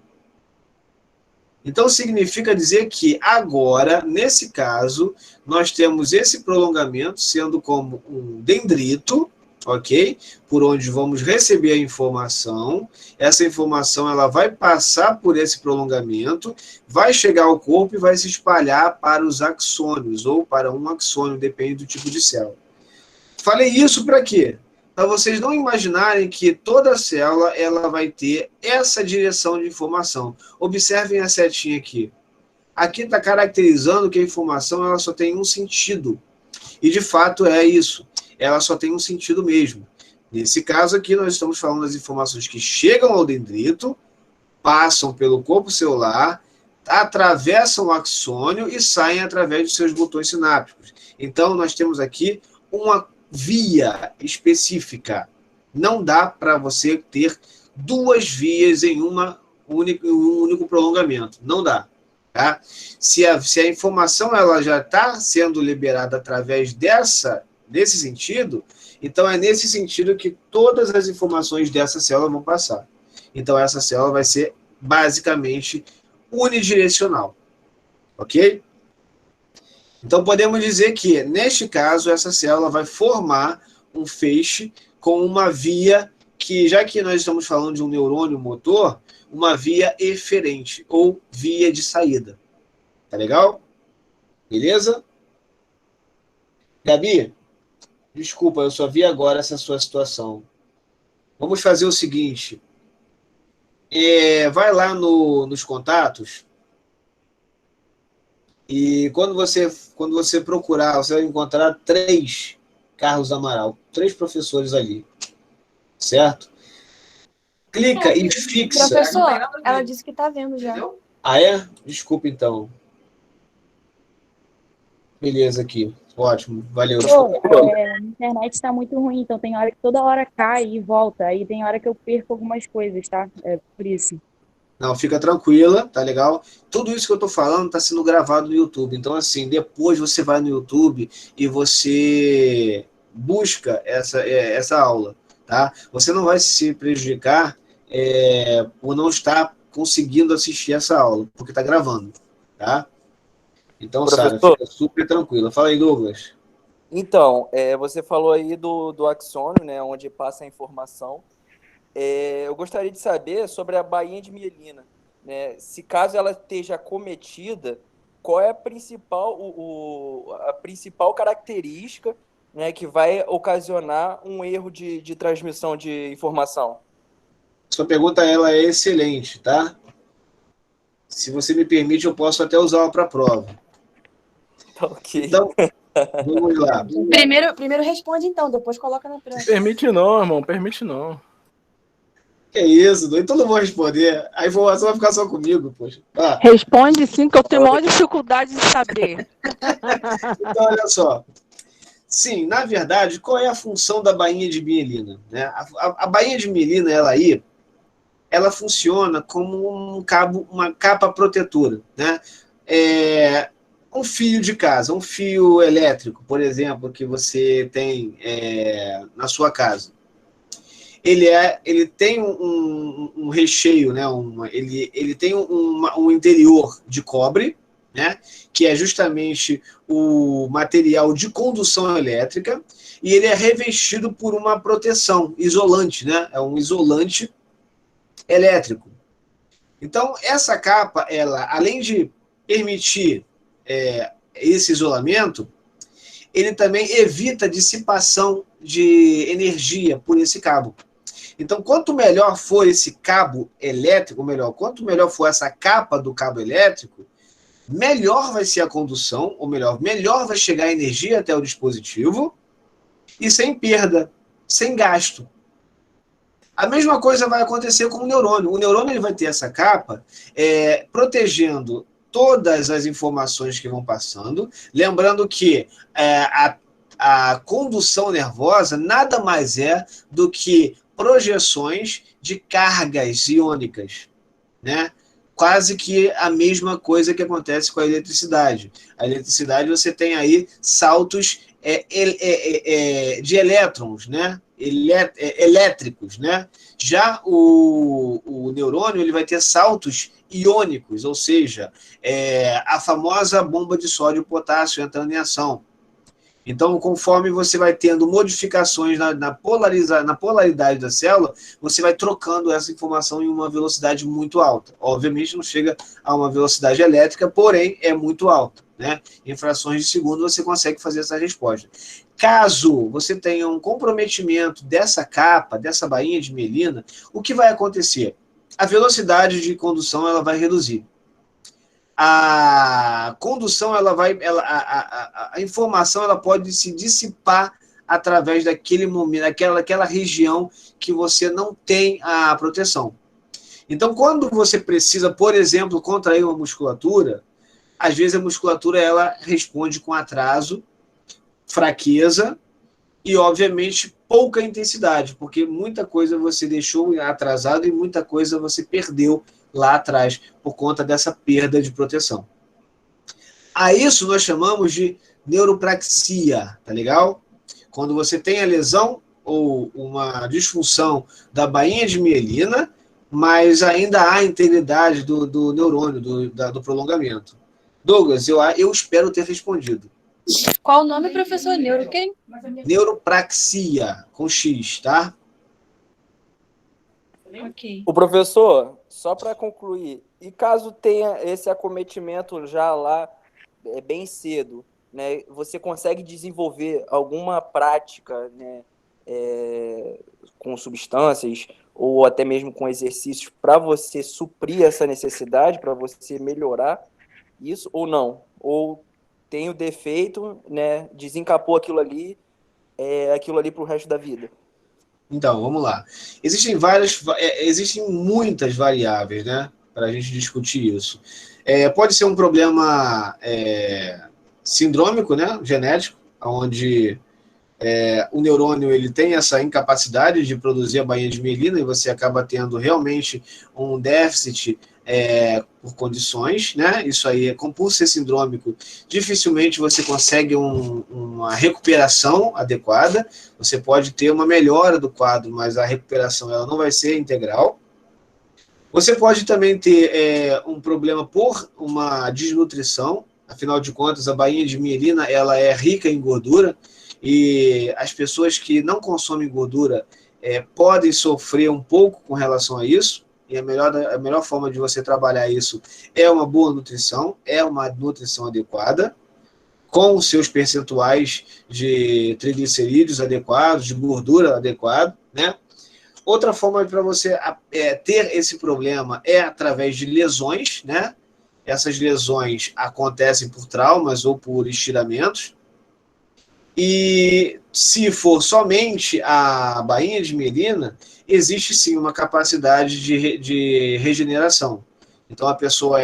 Então, significa dizer que agora, nesse caso, nós temos esse prolongamento sendo como um dendrito, ok? Por onde vamos receber a informação. Essa informação ela vai passar por esse prolongamento, vai chegar ao corpo e vai se espalhar para os axônios, ou para um axônio, depende do tipo de célula. Falei isso para quê? Para vocês não imaginarem que toda célula ela vai ter essa direção de informação. Observem a setinha aqui. Aqui está caracterizando que a informação ela só tem um sentido. E, de fato, é isso. Ela só tem um sentido mesmo. Nesse caso aqui, nós estamos falando das informações que chegam ao dendrito, passam pelo corpo celular, atravessam o axônio e saem através dos seus botões sinápticos. Então, nós temos aqui uma via específica. Não dá para você ter duas vias em um único prolongamento. Não dá. Tá? Se a informação ela já está sendo liberada através desse sentido, então é nesse sentido que todas as informações dessa célula vão passar. Então essa célula vai ser basicamente unidirecional. Ok? Então podemos dizer que, neste caso, essa célula vai formar um feixe com uma via que, já que nós estamos falando de um neurônio motor, uma via eferente, ou via de saída. Tá legal? Beleza? Gabi, desculpa, eu só vi agora essa sua situação. Vamos fazer o seguinte. Vai lá nos contatos e quando você procurar, você vai encontrar 3 Carlos Amaral, 3 professores ali. Certo? Clica e fixa. Professor, ela disse que está vendo já. Ah, é? Desculpa, então. Beleza aqui. Ótimo. Valeu. A internet está muito ruim, então tem hora que toda hora cai e volta. Aí tem hora que eu perco algumas coisas, tá? É por isso. Não, fica tranquila, tá legal? Tudo isso que eu tô falando tá sendo gravado no YouTube. Então, assim, depois você vai no YouTube e você busca essa aula, tá? Você não vai se prejudicar por não estar conseguindo assistir essa aula, porque tá gravando, tá? Então, Sara, fica super tranquila. Fala aí, Douglas. Então, você falou aí do axônio, né, onde passa a informação. Eu gostaria de saber sobre a bainha de mielina, né? Se caso ela esteja acometida, qual é a principal característica, né, que vai ocasionar um erro de transmissão de informação? Sua pergunta ela é excelente, tá? Se você me permite, eu posso até usá-la para a prova. Ok. Então, vamos lá. Primeiro responde, então, depois coloca na prova. Permite não, irmão, permite não. Que isso, doido? Todo mundo vai responder. A informação vai ficar só comigo, poxa. Ah, Responde sim, que eu tenho maior dificuldade de saber. então, olha só. Sim, na verdade, qual é a função da bainha de mielina? Né? A bainha de mielina, ela funciona como um cabo, uma capa protetora, né? Um fio de casa, um fio elétrico, por exemplo, que você tem na sua casa. Ele tem um recheio, né? Ele tem um interior de cobre, né? Que é justamente o material de condução elétrica, e ele é revestido por uma proteção isolante, né? É um isolante elétrico. Então, essa capa, ela, além de permitir esse isolamento, ele também evita a dissipação de energia por esse cabo. Então, quanto melhor for esse cabo elétrico, quanto melhor for essa capa do cabo elétrico, melhor vai ser a condução, ou melhor vai chegar a energia até o dispositivo, e sem perda, sem gasto. A mesma coisa vai acontecer com o neurônio. O neurônio ele vai ter essa capa protegendo todas as informações que vão passando, lembrando que a condução nervosa nada mais é do que projeções de cargas iônicas, né? Quase que a mesma coisa que acontece com a eletricidade. A eletricidade, você tem aí saltos de elétrons, né? Elétricos, né? Já o neurônio ele vai ter saltos iônicos, ou seja, a famosa bomba de sódio e potássio entrando em ação. Então, conforme você vai tendo modificações na polaridade da célula, você vai trocando essa informação em uma velocidade muito alta. Obviamente não chega a uma velocidade elétrica, porém é muito alta, né? Em frações de segundo você consegue fazer essa resposta. Caso você tenha um comprometimento dessa capa, dessa bainha de mielina, o que vai acontecer? A velocidade de condução ela vai reduzir. A condução, a informação ela pode se dissipar através daquele momento, daquela região que você não tem a proteção. Então, quando você precisa, por exemplo, contrair uma musculatura, às vezes a musculatura ela responde com atraso, fraqueza e, obviamente, pouca intensidade, porque muita coisa você deixou atrasado e muita coisa você perdeu lá atrás, por conta dessa perda de proteção. A isso nós chamamos de neuropraxia, tá legal? Quando você tem a lesão ou uma disfunção da bainha de mielina, mas ainda há integridade do neurônio, do prolongamento. Douglas, eu espero ter respondido. Qual o nome, professor? Neuro quem? Neuropraxia, com X, tá? Ok. O professor, só para concluir, e caso tenha esse acometimento já lá bem cedo, né, você consegue desenvolver alguma prática, né, com substâncias ou até mesmo com exercícios para você suprir essa necessidade, para você melhorar isso ou não? Ou tem o defeito, né, desencapou aquilo ali para o resto da vida? Então, vamos lá. Existem muitas variáveis, né, para a gente discutir isso. Pode ser um problema sindrômico, né, genético, onde o neurônio ele tem essa incapacidade de produzir a bainha de mielina e você acaba tendo realmente um déficit por condições, né? Isso aí, por ser sindrômico, dificilmente você consegue uma recuperação adequada. Você pode ter uma melhora do quadro, mas a recuperação ela não vai ser integral. Você pode também ter um problema por uma desnutrição. Afinal de contas, a bainha de mielina ela é rica em gordura e as pessoas que não consomem gordura podem sofrer um pouco com relação a isso. E a melhor forma de você trabalhar isso é uma boa nutrição, é uma nutrição adequada, com os seus percentuais de triglicerídeos adequados, de gordura adequada, né? Outra forma para você ter esse problema é através de lesões, né? Essas lesões acontecem por traumas ou por estiramentos. E se for somente a bainha de mielina, existe sim uma capacidade de regeneração. Então a pessoa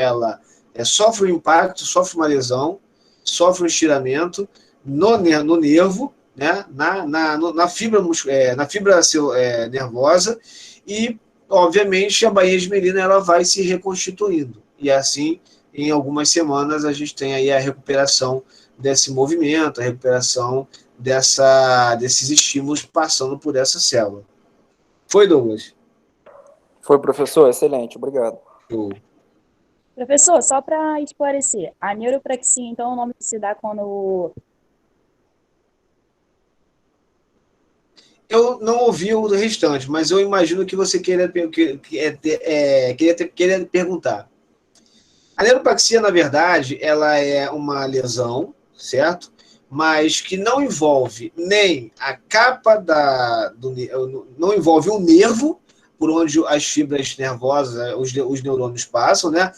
sofre um impacto, sofre uma lesão, sofre um estiramento no nervo, né, na fibra nervosa, e obviamente a bainha de mielina ela vai se reconstituindo. E assim, em algumas semanas, a gente tem aí a recuperação desse movimento, a recuperação desses estímulos passando por essa célula. Foi, Douglas? Foi, professor, excelente, obrigado. Professor, só para esclarecer, a neuropraxia, então, é o nome que se dá quando... Eu não ouvi o restante, mas eu imagino que você queria perguntar. A neuropraxia, na verdade, ela é uma lesão, certo? Mas que não envolve nem a capa não envolve o nervo, por onde as fibras nervosas, os neurônios passam, né?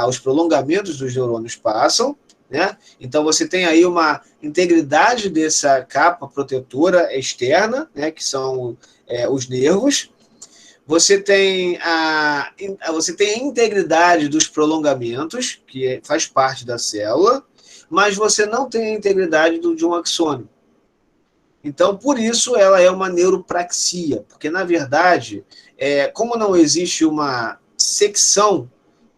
Os prolongamentos dos neurônios passam, né? Então você tem aí uma integridade dessa capa protetora externa, né? Que são os nervos. Você tem a integridade dos prolongamentos, que faz parte da célula, mas você não tem a integridade de um axônio. Então, por isso, ela é uma neuropraxia, porque, na verdade, como não existe uma secção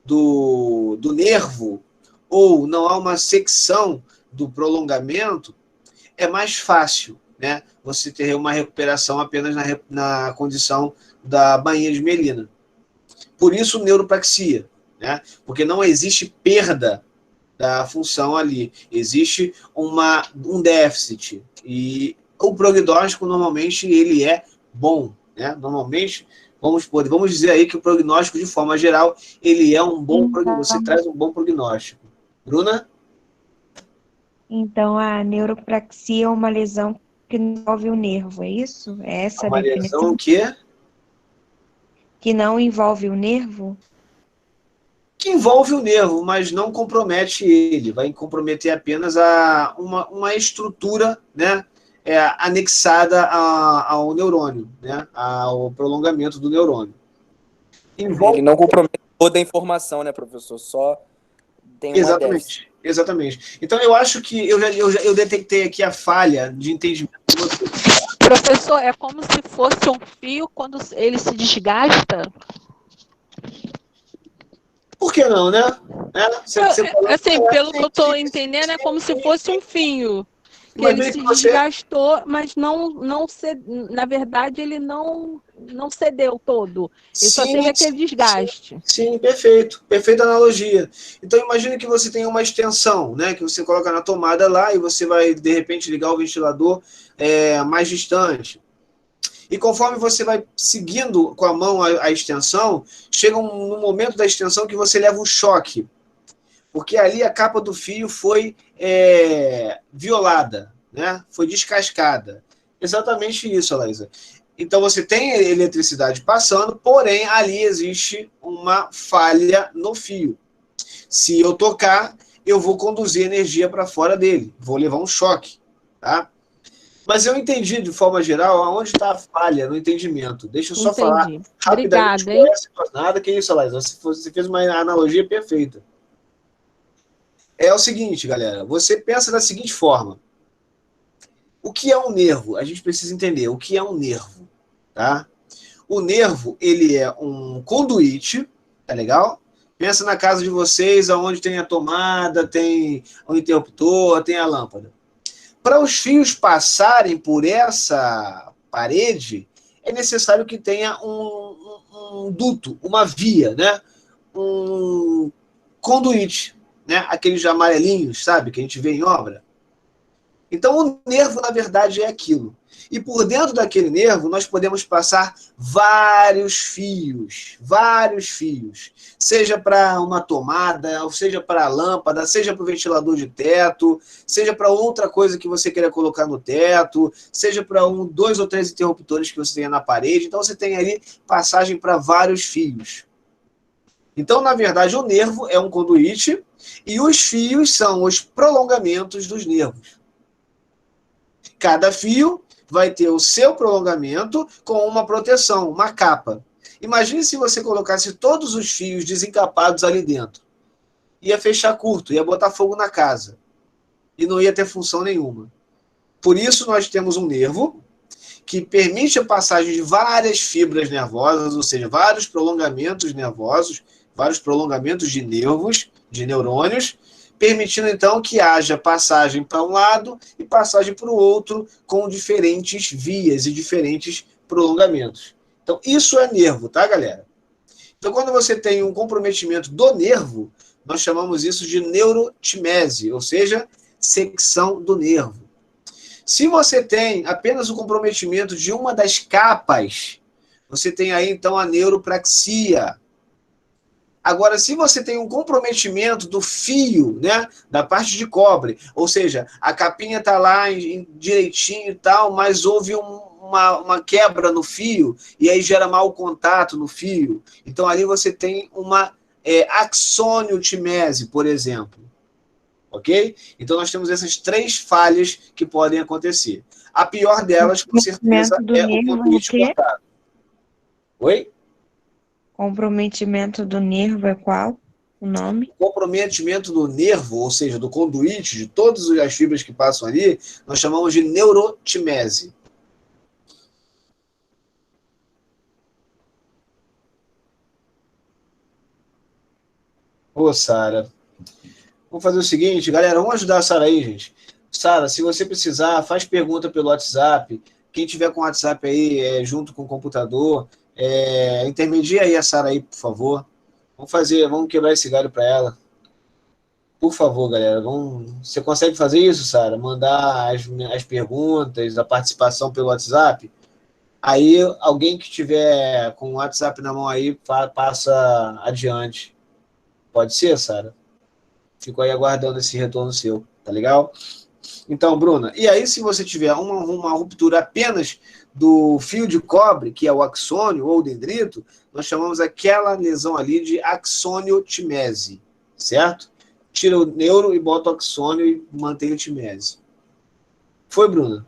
do nervo, ou não há uma secção do prolongamento, é mais fácil, né, você ter uma recuperação apenas na condição da bainha de mielina. Por isso, neuropraxia, né, porque não existe perda da função ali, existe um déficit, e o prognóstico, normalmente, ele é bom, né? Normalmente, vamos dizer aí que o prognóstico, de forma geral, ele é um bom prognóstico, você traz um bom prognóstico. Bruna? Então, a neuropraxia é uma lesão que envolve o nervo, é isso? É essa a Uma definição? lesão que não envolve o nervo? Que envolve o nervo, mas não compromete ele, vai comprometer apenas uma estrutura, né, anexada ao neurônio, né, ao prolongamento do neurônio. Ele não compromete toda a informação, né, professor? Só tem uma déficit. Exatamente. Então, eu acho que eu detectei aqui a falha de entendimento de você. Professor, é como se fosse um fio quando ele se desgasta? Por que não, né? Assim, pelo que eu estou entendendo, é como se fosse um fio. Que ele se desgastou, mas na verdade, ele não cedeu todo. Ele só teve aquele desgaste. Sim, perfeito. Perfeita analogia. Então, imagine que você tem uma extensão, né? Que você coloca na tomada lá e você vai, de repente, ligar o ventilador mais distante. E conforme você vai seguindo com a mão a extensão, chega um momento da extensão que você leva um choque. Porque ali a capa do fio foi violada, né? Foi descascada. Exatamente isso, Alaísa. Então você tem eletricidade passando, porém ali existe uma falha no fio. Se eu tocar, eu vou conduzir energia para fora dele, vou levar um choque, tá? Mas eu entendi, de forma geral, aonde está a falha no entendimento. Deixa eu só falar rapidamente. Obrigada, hein? Nada, que isso, Alaísa. Você fez uma analogia perfeita. É o seguinte, galera. Você pensa da seguinte forma. O que é um nervo? A gente precisa entender o que é um nervo, tá? O nervo, ele é um conduíte, tá legal? Pensa na casa de vocês, onde tem a tomada, tem o interruptor, tem a lâmpada. Para os fios passarem por essa parede, é necessário que tenha um duto, uma via, né? Um conduíte, né? Aqueles amarelinhos, sabe? Que a gente vê em obra. Então, o nervo, na verdade, é aquilo. E por dentro daquele nervo, nós podemos passar vários fios. Seja para uma tomada, ou seja para a lâmpada, seja para o ventilador de teto, seja para outra coisa que você queira colocar no teto, seja para 2 ou 3 interruptores que você tenha na parede. Então, você tem ali passagem para vários fios. Então, na verdade, o nervo é um conduíte e os fios são os prolongamentos dos nervos. Cada fio vai ter o seu prolongamento com uma proteção, uma capa. Imagine se você colocasse todos os fios desencapados ali dentro. Ia fechar curto, ia botar fogo na casa. E não ia ter função nenhuma. Por isso nós temos um nervo que permite a passagem de várias fibras nervosas, ou seja, vários prolongamentos nervosos, vários prolongamentos de nervos, de neurônios, permitindo então que haja passagem para um lado e passagem para o outro com diferentes vias e diferentes prolongamentos. Então, isso é nervo, tá, galera? Então, quando você tem um comprometimento do nervo, nós chamamos isso de neurotimese, ou seja, secção do nervo. Se você tem apenas o comprometimento de uma das capas, você tem aí, então, a neuropraxia. Agora, se você tem um comprometimento do fio, né, da parte de cobre, ou seja, a capinha está lá direitinho e tal, mas houve uma quebra no fio, e aí gera mau contato no fio. Então, ali você tem uma axoniotimese, por exemplo. Ok? Então, nós temos essas 3 falhas que podem acontecer. A pior delas, com certeza, é o conduíte cortado. Oi? Comprometimento do nervo é qual o nome? Comprometimento do nervo, ou seja, do conduíte, de todas as fibras que passam ali, nós chamamos de neurotimese. Ô, Sara. Vamos fazer o seguinte, galera, vamos ajudar a Sara aí, gente. Sara, se você precisar, faz pergunta pelo WhatsApp. Quem tiver com o WhatsApp aí, junto com o computador, intermedia aí a Sara aí, por favor. Vamos quebrar esse galho para ela. Por favor, galera. Você consegue fazer isso, Sara? Mandar as perguntas, a participação pelo WhatsApp? Aí, alguém que tiver com o WhatsApp na mão aí, passa adiante. Pode ser, Sara? Fico aí aguardando esse retorno seu, tá legal? Então, Bruna, e aí se você tiver uma ruptura apenas do fio de cobre, que é o axônio ou o dendrito, nós chamamos aquela lesão ali de axoniotimese, certo? Tira o neuro e bota o axônio e mantém a timese. Foi, Bruna?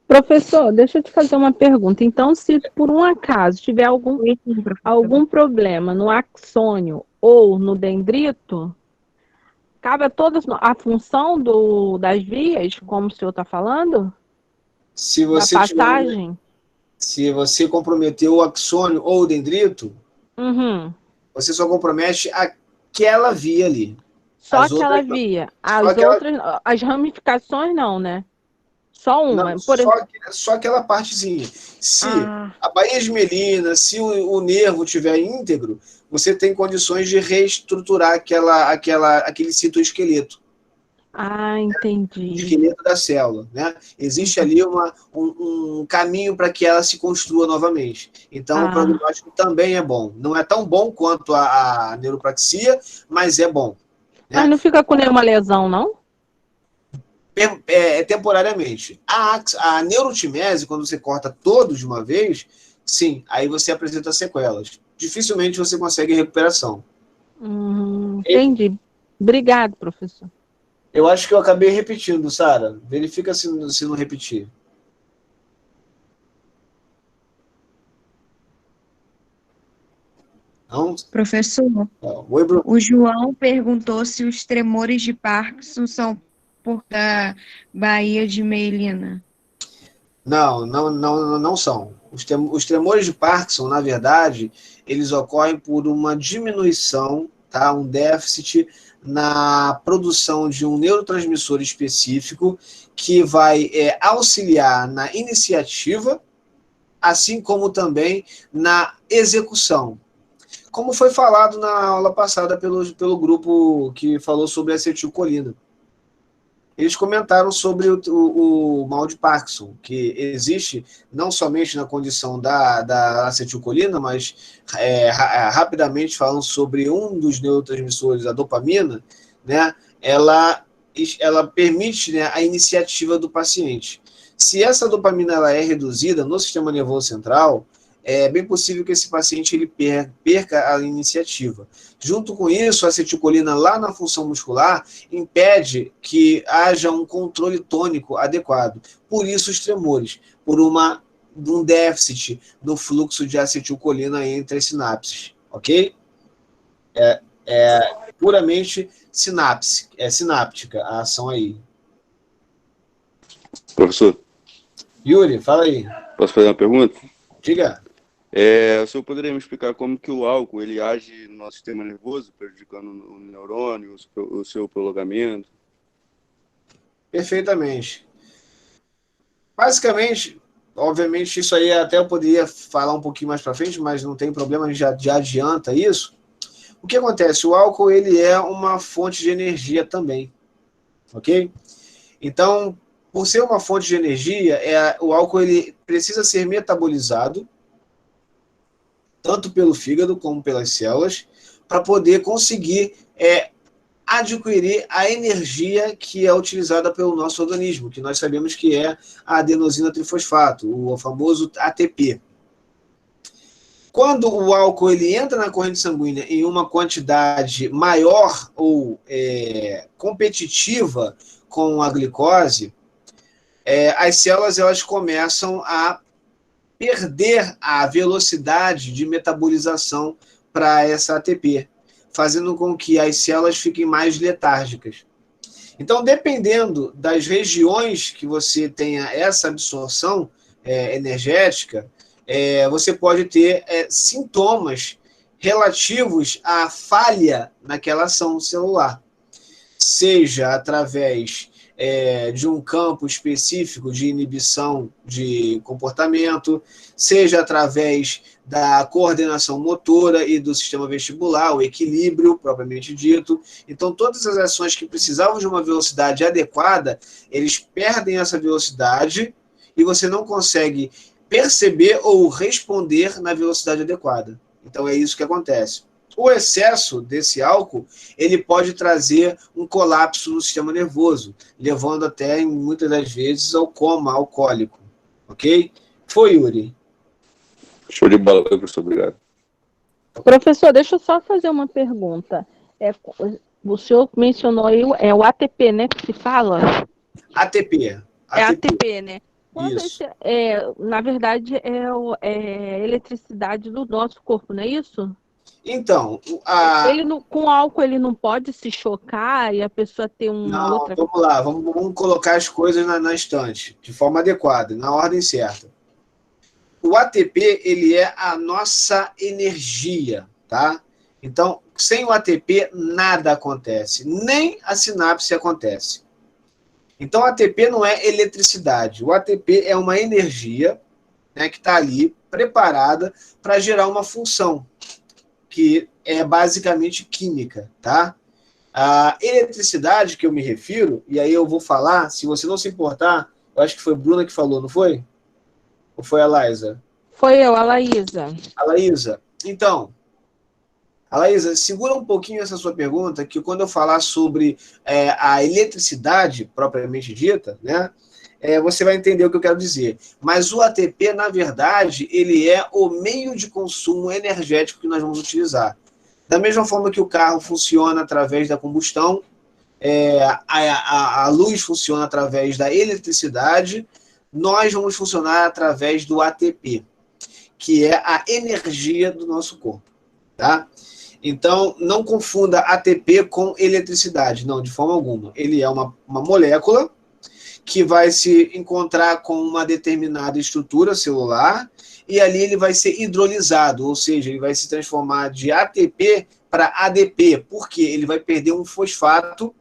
Professor, deixa eu te fazer uma pergunta. Então, se por um acaso tiver algum problema no axônio ou no dendrito, cabe a toda a função das vias, como o senhor está falando? Se você da passagem? Se você comprometeu o axônio ou o dendrito, você só compromete aquela via ali. Só aquela via. As ramificações não, né? Só uma. Não, só aquela partezinha. Se a baía de melina, se o nervo estiver íntegro, você tem condições de reestruturar aquele citoesqueleto. Entendi. Esqueleto da célula, né? Existe ali um caminho para que ela se construa novamente. Então, o prognóstico também é bom. Não é tão bom quanto a neuropraxia, mas é bom. Né? Mas não fica com nenhuma lesão, não? Temporariamente. A neurotimese, quando você corta todos de uma vez, sim, aí você apresenta sequelas. Dificilmente você consegue recuperação. Entendi. Obrigado, professor. Eu acho que eu acabei repetindo, Sara. Verifica se não repetir. Não? Professor, Oi, Bruno. o João perguntou se os tremores de Parkinson são por da baía de melina. Não são. Os tremores de Parkinson, na verdade, eles ocorrem por uma diminuição, tá? Um déficit na produção de um neurotransmissor específico que vai auxiliar na iniciativa, assim como também na execução. Como foi falado na aula passada pelo grupo que falou sobre acetilcolina. Eles comentaram sobre o mal de Parkinson, que existe não somente na condição da acetilcolina, mas rapidamente falando sobre um dos neurotransmissores, a dopamina, né, ela permite, né, a iniciativa do paciente. Se essa dopamina ela é reduzida no sistema nervoso central, é bem possível que esse paciente ele perca a iniciativa. Junto com isso, a acetilcolina lá na função muscular impede que haja um controle tônico adequado. Por isso os tremores, por um déficit no fluxo de acetilcolina entre as sinapses, ok? É puramente sináptica a ação aí. Professor, Yuri, fala aí. posso fazer uma pergunta? Diga. O senhor poderia me explicar como que o álcool ele age no nosso sistema nervoso, prejudicando o neurônio, o seu prolongamento? Perfeitamente. Basicamente, obviamente, isso aí até eu poderia falar um pouquinho mais para frente, mas não tem problema, a gente já adianta isso. O que acontece? O álcool ele é uma fonte de energia também, ok? Então, por ser uma fonte de energia, o álcool ele precisa ser metabolizado, tanto pelo fígado como pelas células, para poder conseguir adquirir a energia que é utilizada pelo nosso organismo, que nós sabemos que é a adenosina trifosfato, o famoso ATP. Quando o álcool ele entra na corrente sanguínea em uma quantidade maior ou competitiva com a glicose, as células elas começam a perder a velocidade de metabolização para essa ATP, fazendo com que as células fiquem mais letárgicas. Então, dependendo das regiões que você tenha essa absorção energética, você pode ter sintomas relativos à falha naquela ação celular, seja através de um campo específico de inibição de comportamento, seja através da coordenação motora e do sistema vestibular, o equilíbrio propriamente dito. Então, todas as ações que precisavam de uma velocidade adequada, eles perdem essa velocidade e você não consegue perceber ou responder na velocidade adequada. Então, é isso que acontece. O excesso desse álcool, ele pode trazer um colapso no sistema nervoso, levando até, muitas das vezes, ao coma alcoólico. Ok? Foi, Yuri. Show de bola, professor. Obrigado. Professor, deixa eu só fazer uma pergunta. O senhor mencionou aí, o ATP, né, que se fala? ATP. É ATP, né? Isso. Na verdade, é a eletricidade do nosso corpo, não é isso? Então, com álcool ele não pode se chocar e a pessoa ter uma outra... Vamos lá, vamos colocar as coisas na estante, de forma adequada, na ordem certa. O ATP, ele é a nossa energia, tá? Então, sem o ATP, nada acontece, nem a sinapse acontece. Então, o ATP não é eletricidade, o ATP é uma energia, né, que está ali, preparada para gerar uma função, que é basicamente química, tá? A eletricidade que eu me refiro, e aí eu vou falar, se você não se importar, eu acho que foi a Bruna que falou, não foi? Ou foi a Laísa? Foi eu, a Laísa. A Laísa. Então, a Laísa, segura um pouquinho essa sua pergunta, que quando eu falar sobre a eletricidade propriamente dita, né, você vai entender o que eu quero dizer. Mas o ATP, na verdade, ele é o meio de consumo energético que nós vamos utilizar. Da mesma forma que o carro funciona através da combustão, a luz funciona através da eletricidade, nós vamos funcionar através do ATP, que é a energia do nosso corpo, tá? Então, não confunda ATP com eletricidade, não, de forma alguma. Ele é uma molécula que vai se encontrar com uma determinada estrutura celular e ali ele vai ser hidrolisado, ou seja, ele vai se transformar de ATP para ADP, porque ele vai perder um fosfato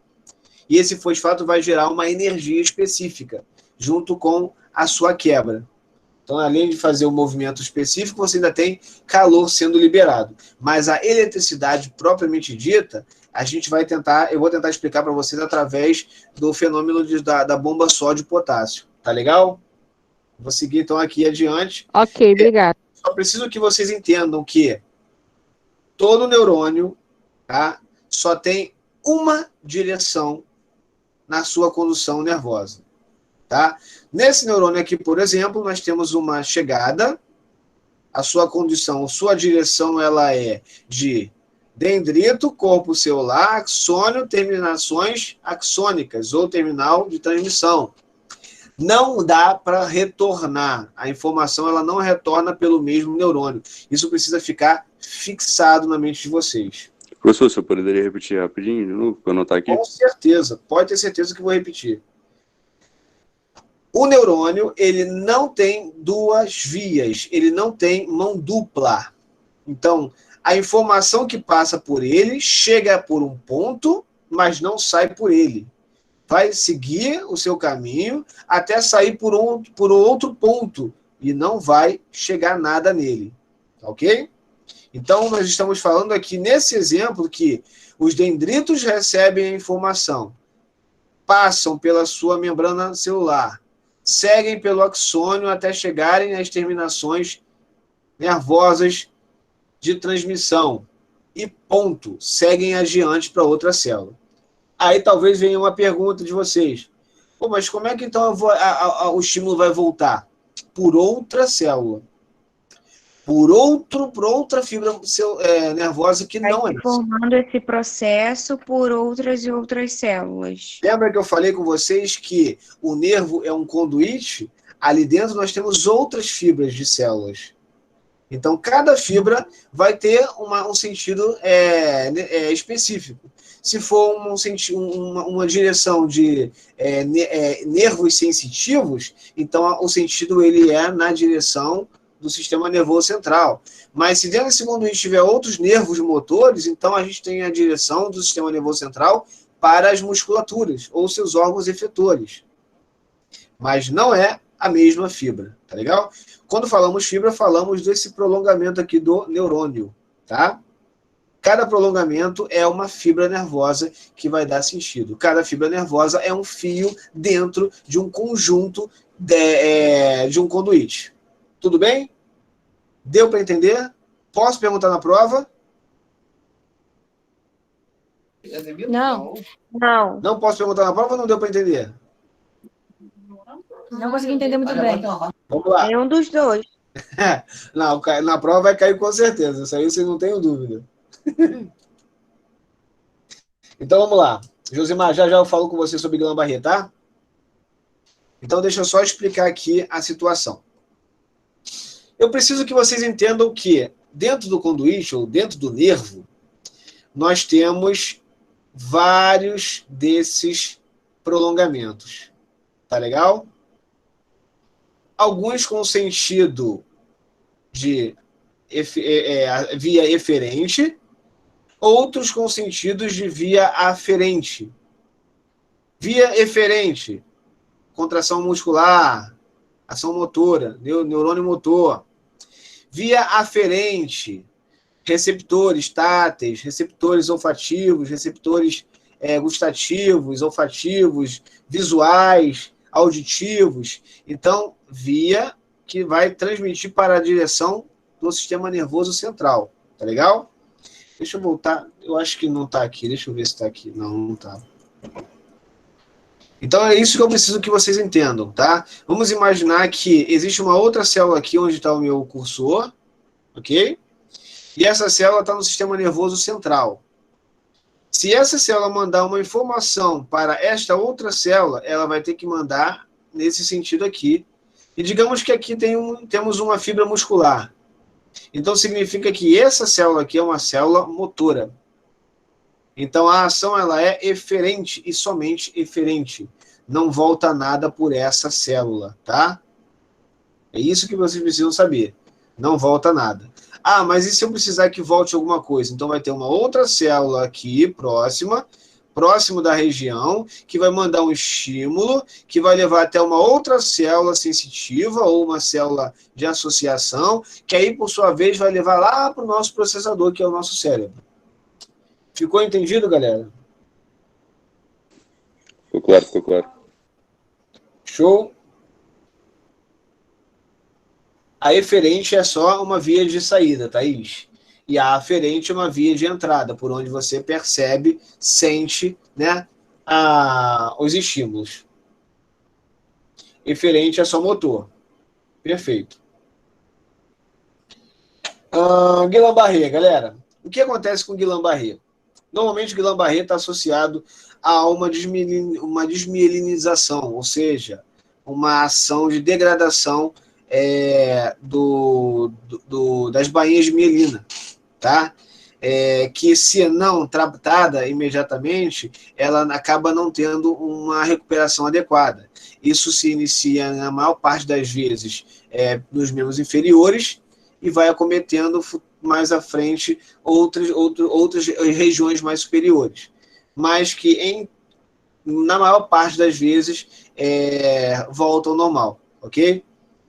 e esse fosfato vai gerar uma energia específica, junto com a sua quebra. Então, além de fazer um movimento específico, você ainda tem calor sendo liberado. Mas a eletricidade propriamente dita, eu vou tentar explicar para vocês através do fenômeno da bomba sódio-potássio. Tá legal? Vou seguir então aqui adiante. Ok, obrigado. Só preciso que vocês entendam que todo neurônio, tá, só tem uma direção na sua condução nervosa. Tá? Nesse neurônio aqui, por exemplo, nós temos uma chegada a sua condição, a sua direção, ela é de dendrito, corpo celular, axônio, terminações axônicas, ou terminal de transmissão. Não dá para retornar. A informação ela não retorna pelo mesmo neurônio. Isso precisa ficar fixado na mente de vocês. Professor, você poderia repetir rapidinho de novo, para eu anotar aqui? Com certeza. Pode ter certeza que eu vou repetir. O neurônio, ele não tem duas vias. Ele não tem mão dupla. Então, a informação que passa por ele chega por um ponto, mas não sai por ele. Vai seguir o seu caminho até sair por outro ponto e não vai chegar nada nele. Ok? Então, nós estamos falando aqui nesse exemplo que os dendritos recebem a informação, passam pela sua membrana celular, seguem pelo axônio até chegarem às terminações nervosas de transmissão e ponto, seguem adiante para outra célula. Aí talvez venha uma pergunta de vocês. Pô, mas como é que então o estímulo vai voltar? Por outra célula. Por outra fibra nervosa que não é. Formando esse processo por outras e outras células. Lembra que eu falei com vocês que o nervo é um conduíte? Ali dentro nós temos outras fibras de células. Então, cada fibra vai ter um sentido específico. Se for uma direção de nervos sensitivos, então o sentido ele é na direção do sistema nervoso central. Mas se dentro desse conduíte tiver outros nervos motores, então a gente tem a direção do sistema nervoso central para as musculaturas ou seus órgãos efetores. Mas não é a mesma fibra, tá legal? Quando falamos fibra, falamos desse prolongamento aqui do neurônio, tá? Cada prolongamento é uma fibra nervosa que vai dar sentido. Cada fibra nervosa é um fio dentro de um conjunto de um conduíte. Tudo bem? Deu para entender? Posso perguntar na prova? Não. Não. Não posso perguntar na prova ou não deu para entender? Não consegui entender muito bem. Vamos lá. É um dos dois. Não, na prova vai cair com certeza. Isso aí vocês não tenham dúvida. Então vamos lá. Josimar, já eu falo com você sobre Guillain-Barré, tá? Então deixa eu só explicar aqui a situação. Eu preciso que vocês entendam que dentro do conduíte, ou dentro do nervo, nós temos vários desses prolongamentos. Tá legal? Alguns com sentido de via eferente, outros com sentidos de via aferente. Via eferente, contração muscular, ação motora, neurônio motor. Via aferente, receptores táteis, receptores olfativos, receptores gustativos, olfativos, visuais, auditivos. Então, via que vai transmitir para a direção do sistema nervoso central. Tá legal? Deixa eu voltar. Eu acho que não está aqui. Deixa eu ver se está aqui. Não, não está. Então, é isso que eu preciso que vocês entendam, tá? Vamos imaginar que existe uma outra célula aqui onde está o meu cursor, ok? E essa célula está no sistema nervoso central. Se essa célula mandar uma informação para esta outra célula, ela vai ter que mandar nesse sentido aqui. E digamos que aqui temos uma fibra muscular. Então, significa que essa célula aqui é uma célula motora. Então, a ação ela é eferente e somente eferente. Não volta nada por essa célula, tá? É isso que vocês precisam saber. Não volta nada. Ah, mas e se eu precisar que volte alguma coisa? Então, vai ter uma outra célula aqui, próximo da região, que vai mandar um estímulo, que vai levar até uma outra célula sensitiva, ou uma célula de associação, que aí, por sua vez, vai levar lá para o nosso processador, que é o nosso cérebro. Ficou entendido, galera? Ficou claro, ficou claro. Show? A eferente é só uma via de saída, Thaís. E a aferente é uma via de entrada, por onde você percebe, sente, né, os estímulos. Eferente é só motor. Perfeito. Guillain-Barré, galera. O que acontece com Guillain-Barré? Normalmente o Guillain-Barré está associado a uma desmielinização, ou seja, uma ação de degradação das bainhas de mielina, tá? Que se não tratada imediatamente, ela acaba não tendo uma recuperação adequada. Isso se inicia, na maior parte das vezes, nos membros inferiores e vai acometendo mais à frente outras regiões mais superiores. Mas que, na maior parte das vezes, volta ao normal, ok?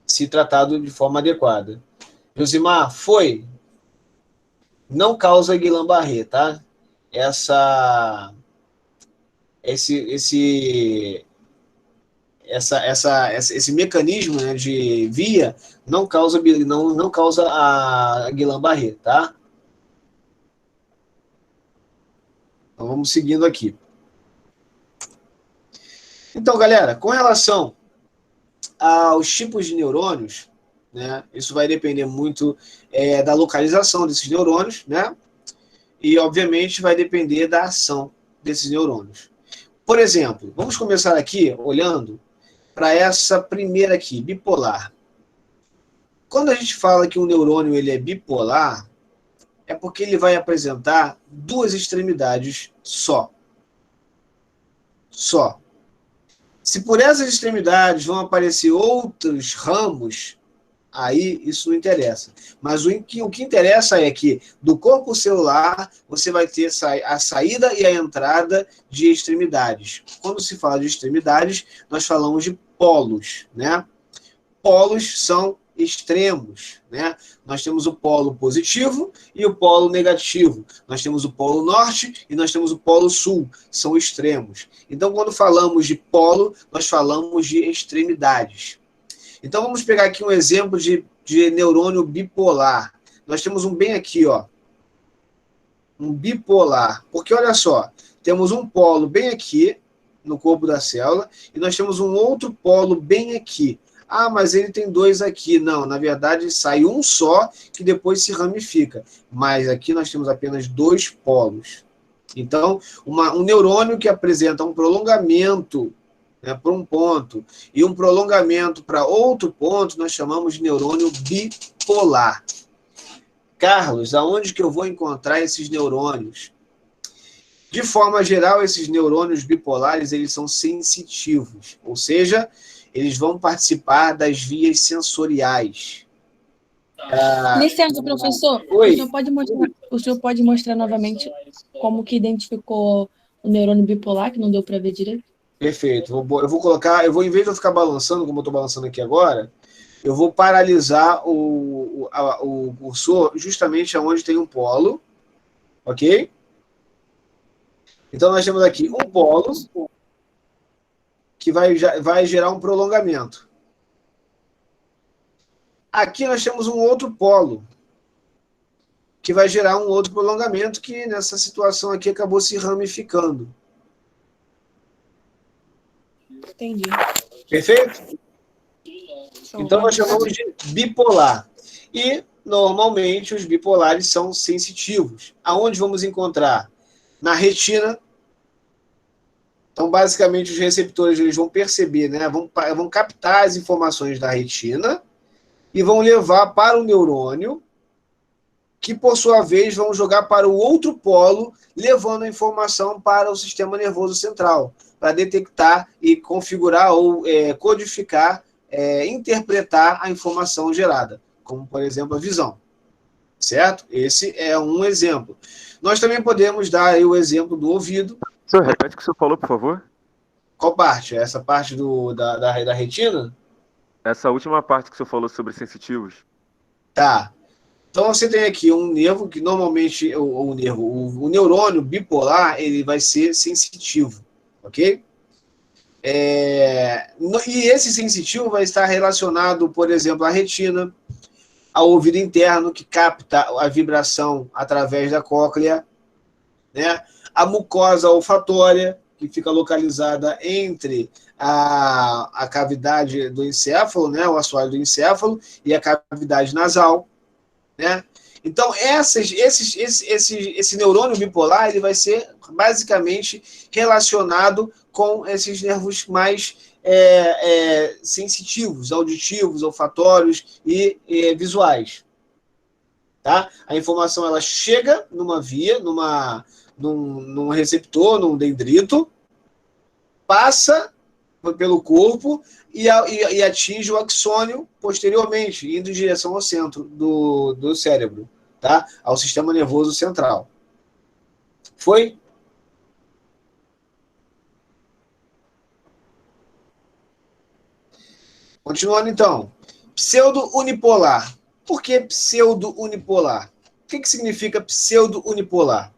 Se tratado de forma adequada. Josimar, não causa Guillain-Barré, tá? Esse mecanismo, né, de via não causa a Guillain-Barré, tá? Então vamos seguindo aqui. Então, galera, com relação aos tipos de neurônios, né, isso vai depender muito da localização desses neurônios, né? E, obviamente, vai depender da ação desses neurônios. Por exemplo, vamos começar aqui olhando para essa primeira aqui, bipolar. Quando a gente fala que um neurônio ele é bipolar, é porque ele vai apresentar duas extremidades só. Se por essas extremidades vão aparecer outros ramos, aí isso não interessa. Mas o que interessa é que do corpo celular você vai ter a saída e a entrada de extremidades. Quando se fala de extremidades, nós falamos de polos, né? Polos são extremos, né? Nós temos o polo positivo e o polo negativo. Nós temos o polo norte e nós temos o polo sul. São extremos. Então, quando falamos de polo, nós falamos de extremidades. Então, vamos pegar aqui um exemplo de neurônio bipolar. Nós temos um bem aqui, ó. Um bipolar. Porque, olha só, temos um polo bem aqui, no corpo da célula, e nós temos um outro polo bem aqui. Ah, mas ele tem dois aqui. Não, na verdade, sai um só, que depois se ramifica. Mas aqui nós temos apenas dois polos. Então, um neurônio que apresenta um prolongamento, né, para um ponto e um prolongamento para outro ponto, nós chamamos de neurônio bipolar. Carlos, aonde que eu vou encontrar esses neurônios? De forma geral, esses neurônios bipolares, eles são sensitivos, ou seja, eles vão participar das vias sensoriais. Licença, professor. Oi. O senhor pode mostrar novamente como que identificou o neurônio bipolar, que não deu para ver direito? Perfeito. Eu vou colocar, em vez de eu ficar balançando, como eu estou balançando aqui agora, eu vou paralisar o cursor justamente onde tem um polo, ok? Então, nós temos aqui um polo que vai gerar um prolongamento. Aqui nós temos um outro polo que vai gerar um outro prolongamento que, nessa situação aqui, acabou se ramificando. Entendi. Perfeito? Então, nós chamamos de bipolar. E, normalmente, os bipolares são sensitivos. Aonde vamos encontrar? Na retina. Então, basicamente, os receptores eles vão perceber, né? Vão captar as informações da retina e vão levar para o neurônio, que, por sua vez, vão jogar para o outro polo, levando a informação para o sistema nervoso central, para detectar e configurar ou codificar, interpretar a informação gerada, como, por exemplo, a visão. Certo? Esse é um exemplo. Nós também podemos dar aí o exemplo do ouvido. Senhor, repete o que o senhor falou, por favor. Qual parte? Essa parte da retina? Essa última parte que o senhor falou sobre sensitivos. Tá. Então você tem aqui um nervo que normalmente, o neurônio bipolar, ele vai ser sensitivo, ok? E esse sensitivo vai estar relacionado, por exemplo, à retina, ao ouvido interno, que capta a vibração através da cóclea, né? A mucosa olfatória, que fica localizada entre a cavidade do encéfalo, né? O assoalho do encéfalo, e a cavidade nasal, né? Então, esse neurônio bipolar ele vai ser basicamente relacionado com esses nervos mais sensitivos, auditivos, olfatórios e visuais. Tá? A informação ela chega numa via, num receptor, num dendrito, passa pelo corpo e atinge o axônio posteriormente, indo em direção ao centro do cérebro, tá? Ao sistema nervoso central. Foi? Continuando então. Pseudo-unipolar. Por que pseudo-unipolar? O que significa pseudo-unipolar?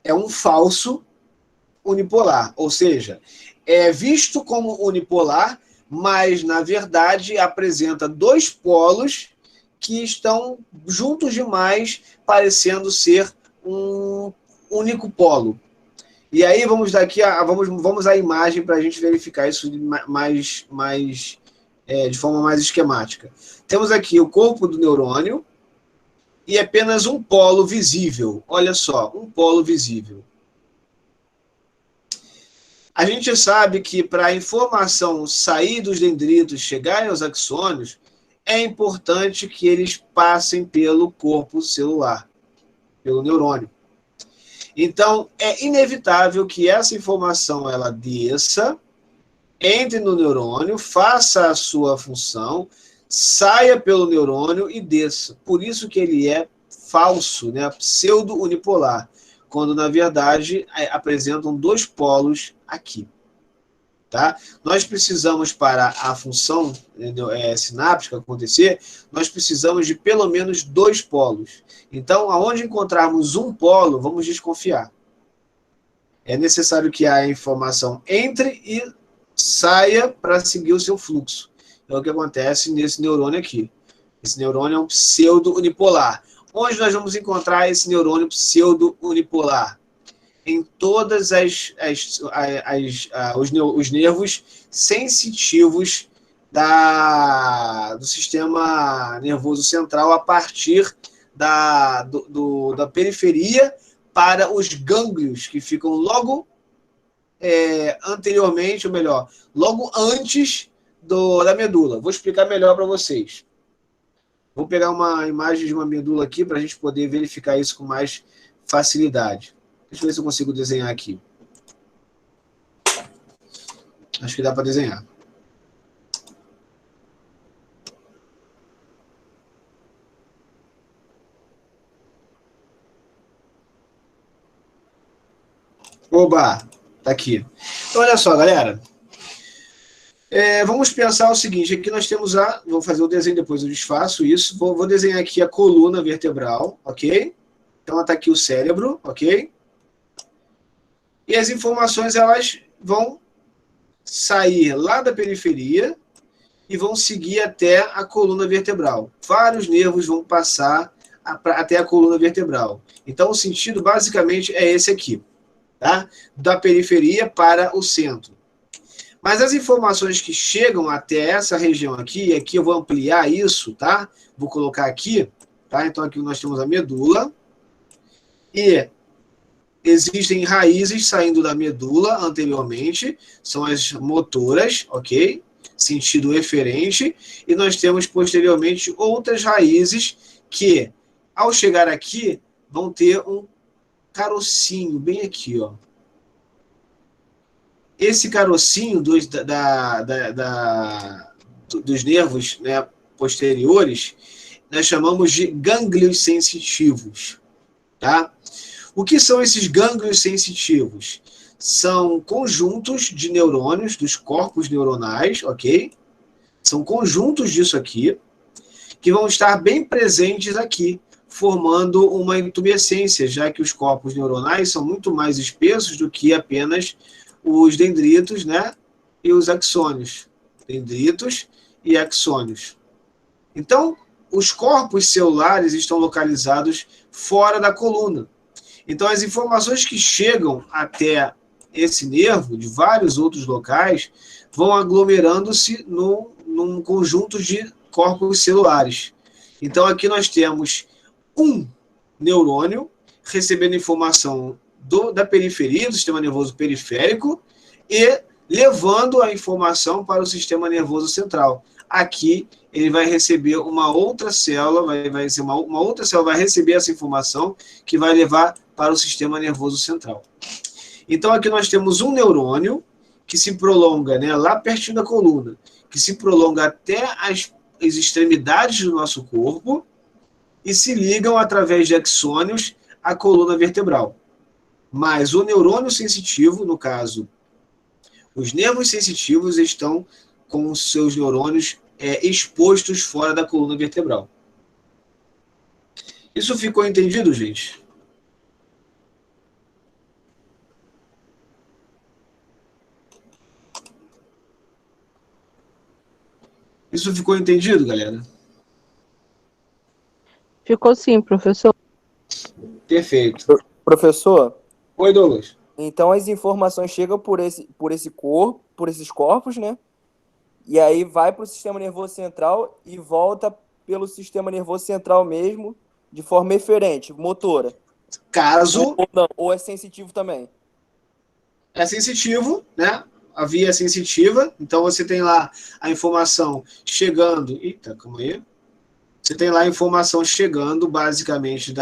É um falso unipolar, ou seja, é visto como unipolar, mas, na verdade, apresenta dois polos que estão juntos demais, parecendo ser um único polo. E aí vamos vamos à imagem para a gente verificar isso de forma mais esquemática. Temos aqui o corpo do neurônio e apenas um polo visível. Olha só, um polo visível. A gente sabe que para a informação sair dos dendritos, chegar aos axônios, é importante que eles passem pelo corpo celular, pelo neurônio. Então, é inevitável que essa informação ela desça, entre no neurônio, faça a sua função, saia pelo neurônio e desça. Por isso que ele é falso, né? Pseudo-unipolar, quando, na verdade, apresentam dois polos aqui. Tá? Nós precisamos, para a função sináptica acontecer, nós precisamos de pelo menos dois polos. Então, aonde encontrarmos um polo, vamos desconfiar. É necessário que a informação entre e saia para seguir o seu fluxo. É o que acontece nesse neurônio aqui. Esse neurônio é um pseudo-unipolar. Onde nós vamos encontrar esse neurônio pseudo-unipolar? Em todas os nervos sensitivos do sistema nervoso central, a partir da periferia para os gânglios, que ficam logo anteriormente, ou melhor, logo antes da medula. Vou explicar melhor para vocês. Vou pegar uma imagem de uma medula aqui para a gente poder verificar isso com mais facilidade. Deixa eu ver se eu consigo desenhar aqui. Acho que dá para desenhar. Oba! Tá aqui. Então, olha só, galera. Vamos pensar o seguinte. Aqui nós temos vou fazer o desenho, depois eu desfaço isso. Vou desenhar aqui a coluna vertebral, ok? Então, está aqui o cérebro, ok? E as informações elas vão sair lá da periferia e vão seguir até a coluna vertebral. Vários nervos vão passar até a coluna vertebral. Então, o sentido basicamente é esse aqui, tá? Da periferia para o centro. Mas as informações que chegam até essa região aqui, e aqui eu vou ampliar isso, tá? Vou colocar aqui, tá? Então, aqui nós temos a medula e existem raízes saindo da medula anteriormente, são as motoras, ok? Sentido eferente. E nós temos posteriormente outras raízes que, ao chegar aqui, vão ter um carocinho bem aqui, ó. Esse carocinho dos nervos, né, posteriores, nós chamamos de gânglios sensitivos, tá? O que são esses gânglios sensitivos? São conjuntos de neurônios, dos corpos neuronais, ok? São conjuntos disso aqui, que vão estar bem presentes aqui, formando uma intumescência, já que os corpos neuronais são muito mais espessos do que apenas os dendritos, né? E os axônios. Dendritos e axônios. Então, os corpos celulares estão localizados fora da coluna. Então, as informações que chegam até esse nervo, de vários outros locais, vão aglomerando-se num conjunto de corpos celulares. Então, aqui nós temos um neurônio recebendo informação da periferia, do sistema nervoso periférico, e levando a informação para o sistema nervoso central. Aqui, ele vai receber uma outra célula, uma outra célula vai receber essa informação que vai levar para o sistema nervoso central. Então, aqui nós temos um neurônio que se prolonga, né, lá pertinho da coluna, que se prolonga até as extremidades do nosso corpo e se ligam através de axônios à coluna vertebral. Mas o neurônio sensitivo, no caso, os nervos sensitivos estão com os seus neurônios expostos fora da coluna vertebral. Isso ficou entendido, gente? Isso ficou entendido, galera? Ficou sim, professor. Perfeito. Professor? Oi, Douglas. Então as informações chegam por esses corpos, né? E aí vai para o sistema nervoso central e volta pelo sistema nervoso central mesmo, de forma eferente, motora. Caso... Ou é sensitivo também? É sensitivo, né? A via é sensitiva, então você tem lá a informação chegando... Eita, calma aí. Você tem lá a informação chegando, basicamente,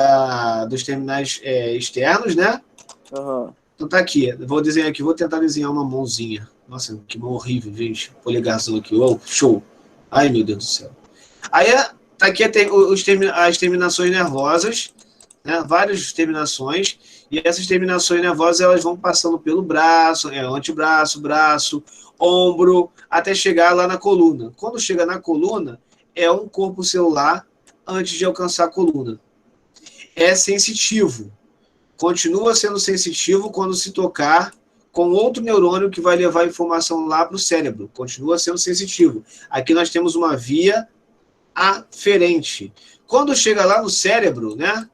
dos terminais externos, né? Uhum. Então tá aqui, eu vou desenhar aqui, vou tentar desenhar uma mãozinha. Nossa, que mão horrível, gente. Polegarzão aqui, oh, show. Ai, meu Deus do céu. Aí, tá aqui as terminações nervosas, né? Várias terminações, e essas terminações nervosas, elas vão passando pelo braço, antebraço, braço, ombro, até chegar lá na coluna. Quando chega na coluna, é um corpo celular antes de alcançar a coluna. É sensitivo. Continua sendo sensitivo quando se tocar com outro neurônio que vai levar a informação lá para o cérebro. Continua sendo sensitivo. Aqui nós temos uma via aferente. Quando chega lá no cérebro, né?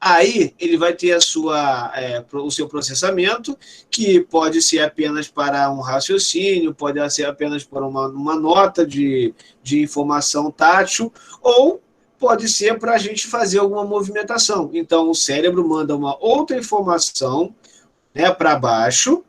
Aí ele vai ter o seu processamento, que pode ser apenas para um raciocínio, pode ser apenas para uma nota de informação tátil, ou pode ser para a gente fazer alguma movimentação. Então, o cérebro manda uma outra informação, né, para baixo,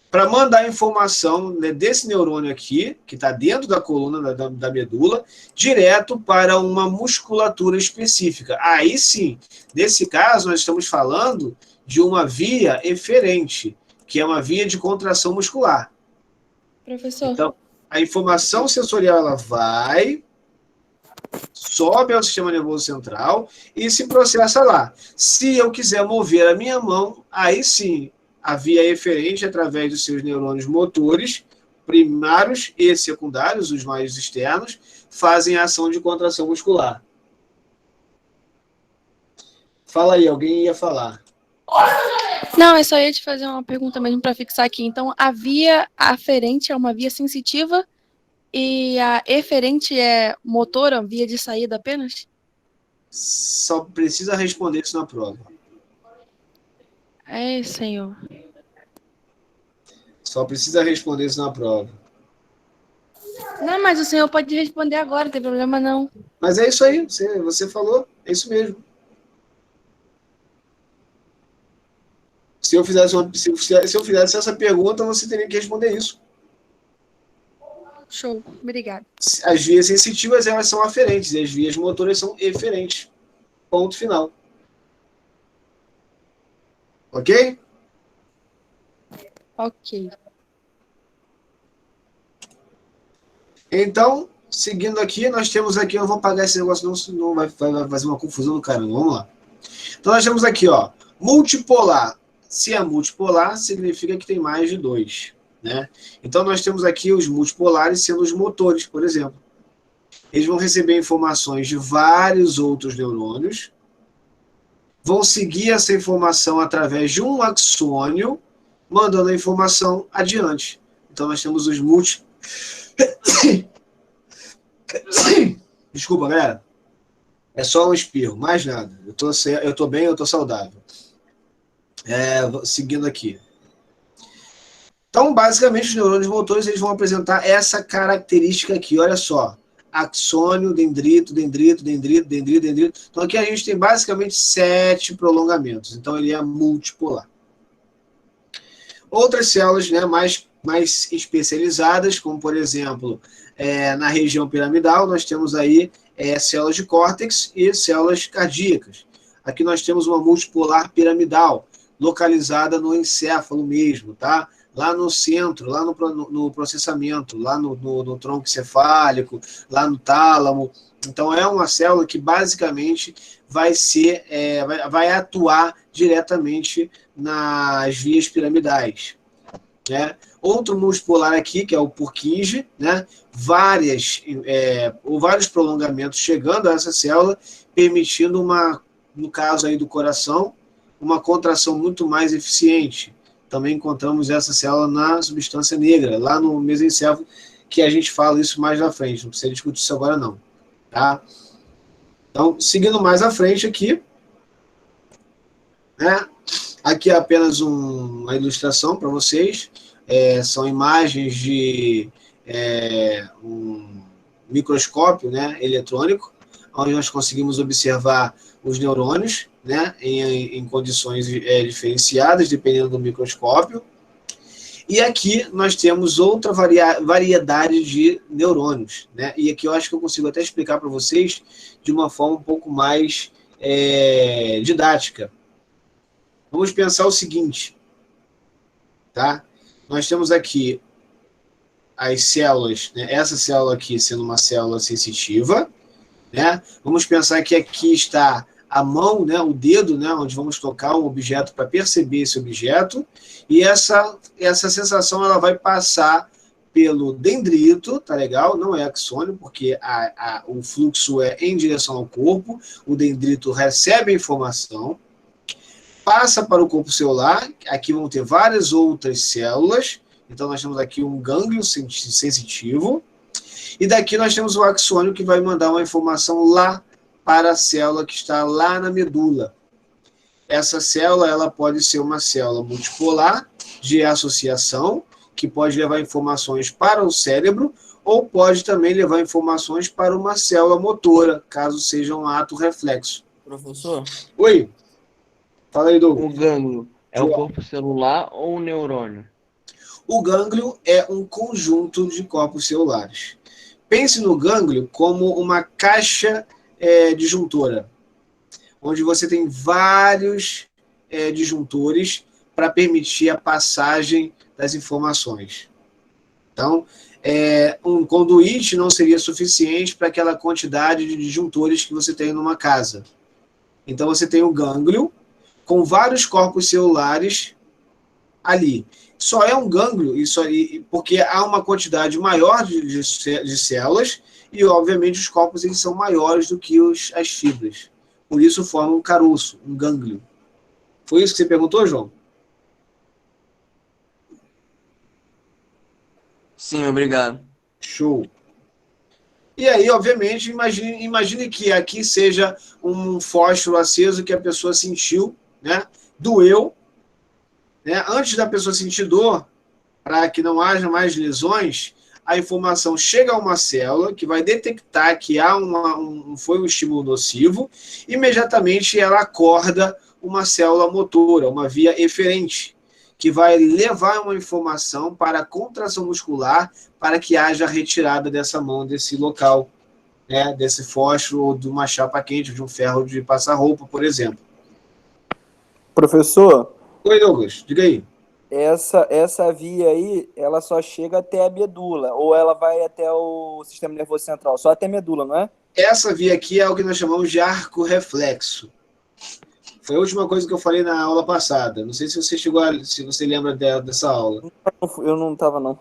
para mandar a informação, né, desse neurônio aqui, que está dentro da coluna da medula, direto para uma musculatura específica. Aí sim, nesse caso, nós estamos falando de uma via eferente, que é uma via de contração muscular. Professor. Então, a informação sensorial ela sobe ao sistema nervoso central e se processa lá. Se eu quiser mover a minha mão, aí sim, a via eferente, através dos seus neurônios motores, primários e secundários, os mais externos, fazem a ação de contração muscular. Fala aí, alguém ia falar. Não, eu só ia te fazer uma pergunta mesmo para fixar aqui. Então, a via aferente é uma via sensitiva e a eferente é motora, via de saída apenas? Só precisa responder isso na prova. É, senhor. Só precisa responder isso na prova. Não, mas o senhor pode responder agora, não tem problema não. Mas é isso aí, você falou, é isso mesmo. Se eu fizesse essa pergunta, você teria que responder isso. Show, obrigado. As vias sensitivas, elas são aferentes, e as vias motoras são eferentes. Ponto final. Ok? Ok. Então, seguindo aqui, nós temos aqui, eu vou apagar esse negócio, não vai fazer uma confusão do caramba. Vamos lá. Então, nós temos aqui, ó, multipolar. Se é multipolar, significa que tem mais de 2. Né? Então, nós temos aqui os multipolares sendo os motores, por exemplo. Eles vão receber informações de vários outros neurônios, vão seguir essa informação através de um axônio, mandando a informação adiante. Então, nós temos os Desculpa, galera. É só um espirro, mais nada. Eu tô bem, eu tô saudável. Seguindo aqui. Então, basicamente, os neurônios motores eles vão apresentar essa característica aqui. Olha só. axônio, dendrito, dendrito, dendrito, dendrito, dendrito. Então aqui a gente tem basicamente 7 prolongamentos. Então ele é multipolar. Outras células, né, mais especializadas, como por exemplo, na região piramidal, nós temos aí células de córtex e células cardíacas. Aqui nós temos uma multipolar piramidal, localizada no encéfalo mesmo, tá? Lá no centro, lá no processamento, lá no tronco encefálico, lá no tálamo. Então, é uma célula que basicamente vai atuar diretamente nas vias piramidais. Né? Outro multipolar aqui, que é o Purkinje, né? Vários prolongamentos chegando a essa célula, permitindo no caso aí do coração, uma contração muito mais eficiente. Também encontramos essa célula na substância negra, lá no mesencéfalo, que a gente fala isso mais na frente, não precisa discutir isso agora não. Tá? Então, seguindo mais à frente aqui, né? Aqui é apenas uma ilustração para vocês, são imagens de um microscópio, né, eletrônico, onde nós conseguimos observar os neurônios, né, em condições diferenciadas, dependendo do microscópio. E aqui nós temos outra variedade de neurônios. Né? E aqui eu acho que eu consigo até explicar para vocês de uma forma um pouco mais didática. Vamos pensar o seguinte. Tá? Nós temos aqui as células, né? Essa célula aqui sendo uma célula sensitiva. Né? Vamos pensar que aqui está a mão, né, o dedo, né, onde vamos tocar um objeto para perceber esse objeto, e essa sensação ela vai passar pelo dendrito, tá legal? Não é axônio, porque o fluxo é em direção ao corpo, o dendrito recebe a informação, passa para o corpo celular, aqui vão ter várias outras células, então nós temos aqui um gânglio sensitivo, e daqui nós temos o axônio que vai mandar uma informação lá para a célula que está lá na medula. Essa célula ela pode ser uma célula multipolar de associação, que pode levar informações para o cérebro, ou pode também levar informações para uma célula motora, caso seja um ato reflexo. Professor? Oi. Fala aí, Douglas. O gânglio é o corpo celular ou o neurônio? O gânglio é um conjunto de corpos celulares. Pense no gânglio como uma caixa disjuntora, onde você tem vários disjuntores para permitir a passagem das informações. Então, um conduíte não seria suficiente para aquela quantidade de disjuntores que você tem numa casa. Então, você tem o gânglio com vários corpos celulares ali. Só é um gânglio porque há uma quantidade maior de células e, obviamente, os corpos eles são maiores do que as fibras. Por isso formam um caroço, um gânglio. Foi isso que você perguntou, João? Sim, obrigado. Show. E aí, obviamente, imagine que aqui seja um fósforo aceso que a pessoa sentiu, né? Doeu. Né? Antes da pessoa sentir dor, para que não haja mais lesões, a informação chega a uma célula que vai detectar que foi um estímulo nocivo, imediatamente ela acorda uma célula motora, uma via eferente, que vai levar uma informação para a contração muscular para que haja retirada dessa mão, desse local, né, desse fósforo, ou de uma chapa quente, de um ferro de passar roupa, por exemplo. Professor? Oi, Douglas, diga aí. Essa via aí, ela só chega até a medula, ou ela vai até o sistema nervoso central? Só até a medula, não é? Essa via aqui é o que nós chamamos de arco reflexo. Foi a última coisa que eu falei na aula passada. Não sei se você se você lembra dessa aula. Eu não estava, não.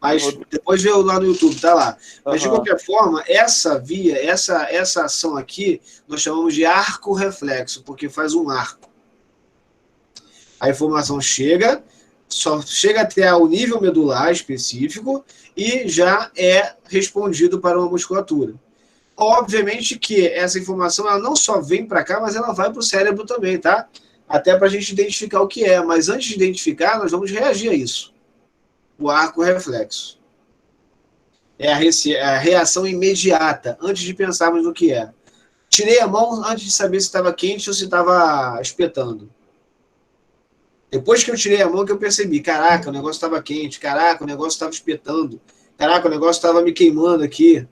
Mas depois vê lá no YouTube, tá lá. Mas de qualquer forma, essa via, essa ação aqui, nós chamamos de arco reflexo, porque faz um arco. A informação só chega até o nível medular específico e já é respondido para uma musculatura. Obviamente que essa informação ela não só vem para cá, mas ela vai para o cérebro também, tá? Até para a gente identificar o que é. Mas antes de identificar, nós vamos reagir a isso. O arco reflexo. É a reação imediata, antes de pensarmos no que é. Tirei a mão antes de saber se estava quente ou se estava espetando. Depois que eu tirei a mão que eu percebi, caraca, o negócio estava quente, caraca, o negócio estava espetando, caraca, o negócio estava me queimando aqui.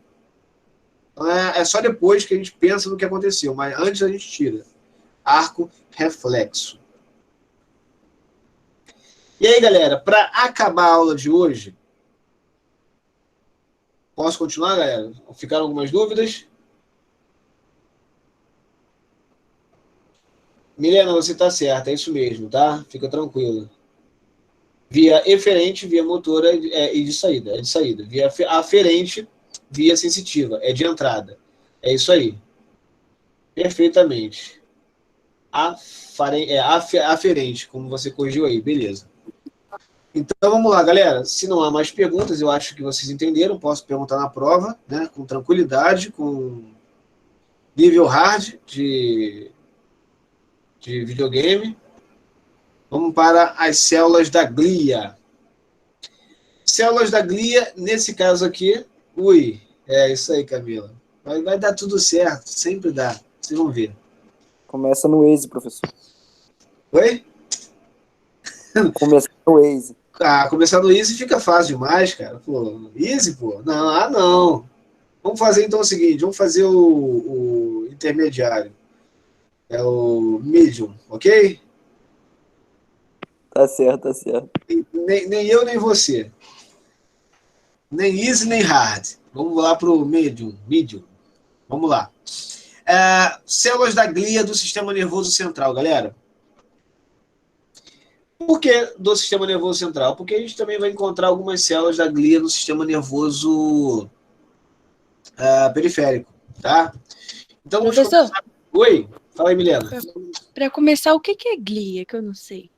Então é só depois que a gente pensa no que aconteceu, mas antes a gente tira. Arco reflexo. E aí, galera, para acabar a aula de hoje, posso continuar, galera? Ficaram algumas dúvidas? Milena, você está certa, é isso mesmo, tá? Fica tranquila. Via eferente, via motora e de saída. É de saída. Via aferente, via sensitiva. É de entrada. É isso aí. Perfeitamente. Aferente, como você corrigiu aí. Beleza. Então, vamos lá, galera. Se não há mais perguntas, eu acho que vocês entenderam. Posso perguntar na prova, né? Com tranquilidade, com nível hard de videogame. Vamos para as células da glia. Células da glia, nesse caso aqui, é isso aí, Camila. Vai dar tudo certo, sempre dá. Vocês vão ver. Começa no Waze, professor. Oi? Começa no Waze. Começar no Easy fica fácil demais, cara. Pô, Easy, pô. Não, não. Vamos fazer então o seguinte, vamos fazer o intermediário. É o medium, ok? Tá certo, tá certo. Nem eu, nem você. Nem easy, nem hard. Vamos lá para o medium. Vamos lá. Células da glia do sistema nervoso central, galera. Por que do sistema nervoso central? Porque a gente também vai encontrar algumas células da glia no sistema nervoso periférico, tá? Então, vamos começar. Oi, fala aí, Milena. Para começar, o que é glia, que eu não sei?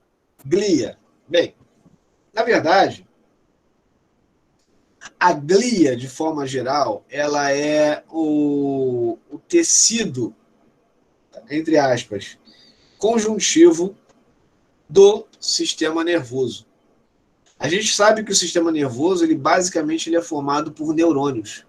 Glia. Bem, na verdade, a glia, de forma geral, ela é o tecido, entre aspas, conjuntivo do sistema nervoso. A gente sabe que o sistema nervoso, basicamente é formado por neurônios.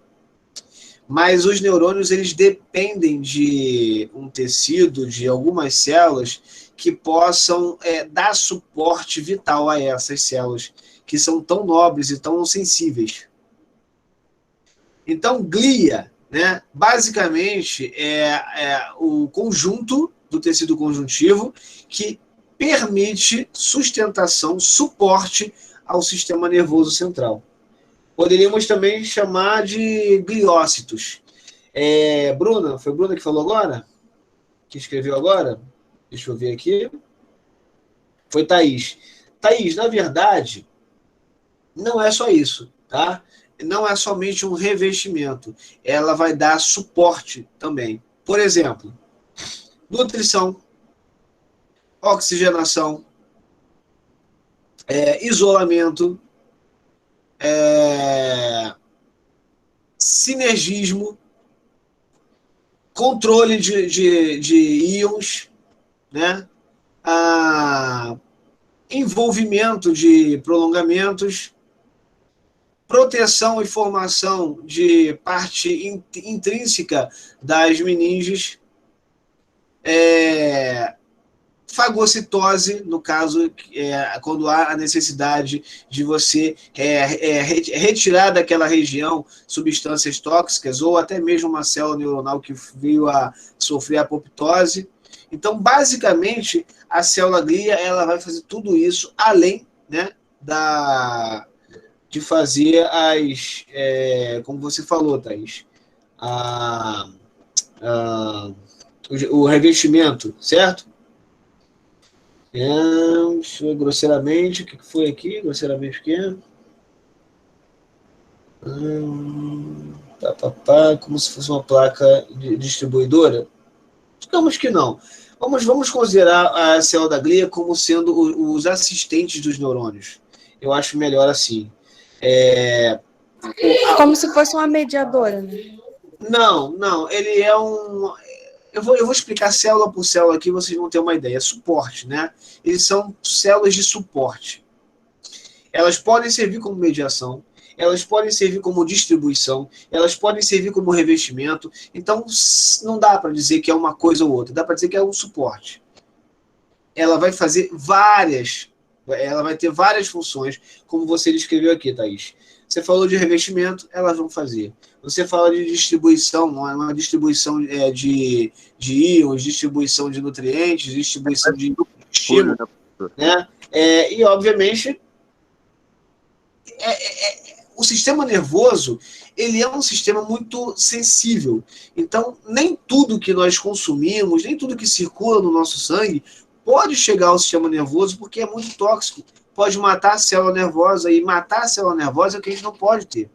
Mas os neurônios, eles dependem de um tecido, de algumas células, que possam dar suporte vital a essas células, que são tão nobres e tão sensíveis. Então, glia, né, basicamente, é o conjunto do tecido conjuntivo que permite sustentação, suporte ao sistema nervoso central. Poderíamos também chamar de gliócitos. Bruna, foi Bruna que falou agora? Que escreveu agora? Deixa eu ver aqui. Foi Thaís. Thaís, na verdade, não é só isso, tá? Não é somente um revestimento. Ela vai dar suporte também. Por exemplo, nutrição, oxigenação, isolamento, sinergismo, controle de íons, né? Envolvimento de prolongamentos, proteção e formação de parte intrínseca das meninges, fagocitose, no caso, quando há a necessidade de você retirar daquela região substâncias tóxicas ou até mesmo uma célula neuronal que veio a sofrer apoptose. Então, basicamente, a célula glia ela vai fazer tudo isso além, né, de fazer como você falou, Thaís, o revestimento, certo? Deixa eu ver grosseiramente, o que foi aqui? Grosseiramente o quê? Como se fosse uma placa distribuidora? Digamos que não. Vamos considerar a célula da glia como sendo os assistentes dos neurônios. Eu acho melhor assim. Como se fosse uma mediadora, né? Não. Ele é um... Eu vou explicar célula por célula aqui, vocês vão ter uma ideia. É suporte, né? Eles são células de suporte. Elas podem servir como mediação. elas podem servir como distribuição, elas podem servir como revestimento. Então, não dá para dizer que é uma coisa ou outra, dá para dizer que é um suporte. Ela vai fazer ela vai ter várias funções, como você descreveu aqui, Thaís. Você falou de revestimento, elas vão fazer. Você fala de distribuição, uma distribuição de íons, distribuição de nutrientes, distribuição de estímulo, né? E, obviamente, o sistema nervoso, ele é um sistema muito sensível. Então, nem tudo que nós consumimos, nem tudo que circula no nosso sangue pode chegar ao sistema nervoso, porque é muito tóxico. Pode matar a célula nervosa, e matar a célula nervosa é o que a gente não pode ter.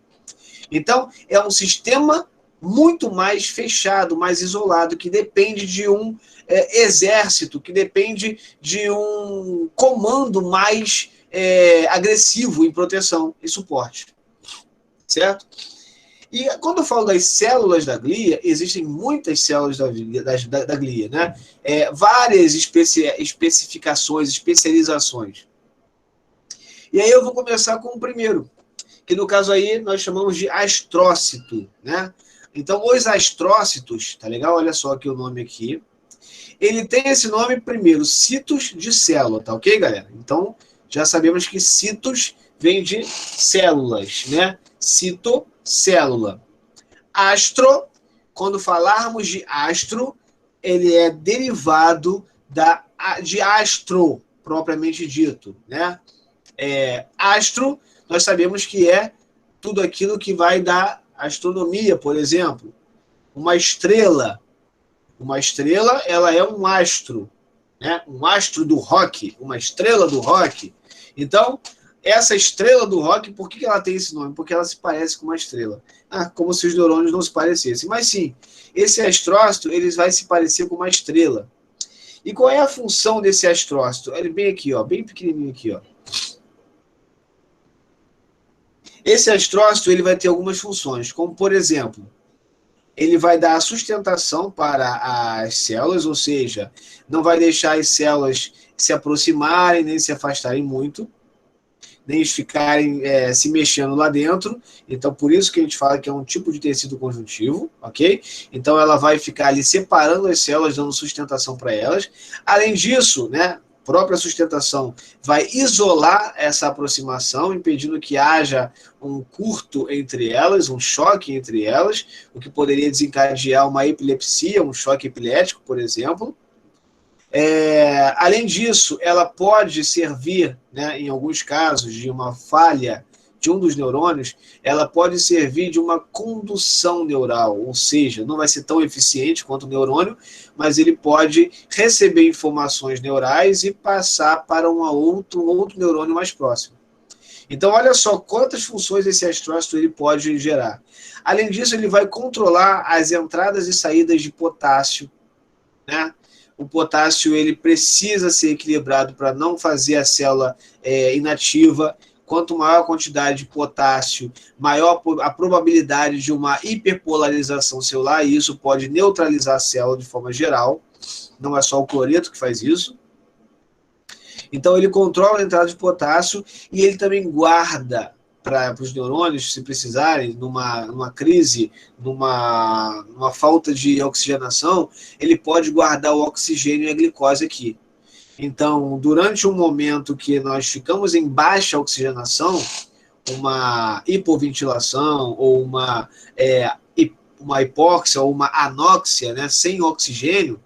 Então, é um sistema muito mais fechado, mais isolado, que depende de um exército, que depende de um comando mais agressivo em proteção e suporte. Certo? E quando eu falo das células da glia, existem muitas células da glia, né? Várias especificações, especializações. E aí eu vou começar com o primeiro, que no caso aí nós chamamos de astrócito, né? Então, os astrócitos, tá legal? Olha só aqui o nome aqui. Ele tem esse nome primeiro, citos de célula, tá ok, galera? Então, já sabemos que citos vem de células, né? Citocélula. Astro, quando falarmos de astro, ele é derivado de astro, propriamente dito, né? Astro, nós sabemos que é tudo aquilo que vai dar astronomia, por exemplo. Uma estrela, ela é um astro, né? Um astro do rock, uma estrela do rock. Então, essa estrela do rock, por que ela tem esse nome? Porque ela se parece com uma estrela. Como se os neurônios não se parecessem. Mas sim, esse astrócito, ele vai se parecer com uma estrela. E qual é a função desse astrócito? Ele bem aqui, ó, bem pequenininho aqui, ó. Esse astrócito, ele vai ter algumas funções, como, por exemplo, ele vai dar a sustentação para as células, ou seja, não vai deixar as células se aproximarem, nem se afastarem muito, nem ficarem se mexendo lá dentro. Então, por isso que a gente fala que é um tipo de tecido conjuntivo, ok? Então, ela vai ficar ali separando as células, dando sustentação para elas. Além disso, né, própria sustentação vai isolar essa aproximação, impedindo que haja um curto entre elas, um choque entre elas, o que poderia desencadear uma epilepsia, um choque epilético, por exemplo. Além disso, ela pode servir, né, em alguns casos, de uma falha de um dos neurônios, ela pode servir de uma condução neural, ou seja, não vai ser tão eficiente quanto o neurônio, mas ele pode receber informações neurais e passar para um outro neurônio mais próximo. Então, olha só quantas funções esse astrócito ele pode gerar. Além disso, ele vai controlar as entradas e saídas de potássio, né? O potássio ele precisa ser equilibrado para não fazer a célula inativa. Quanto maior a quantidade de potássio, maior a probabilidade de uma hiperpolarização celular, e isso pode neutralizar a célula de forma geral. Não é só o cloreto que faz isso. Então, ele controla a entrada de potássio e ele também guarda para os neurônios, se precisarem, numa crise, numa falta de oxigenação, ele pode guardar o oxigênio e a glicose aqui. Então, durante um momento que nós ficamos em baixa oxigenação, uma hipoventilação ou uma hipóxia ou uma anóxia, né, sem oxigênio,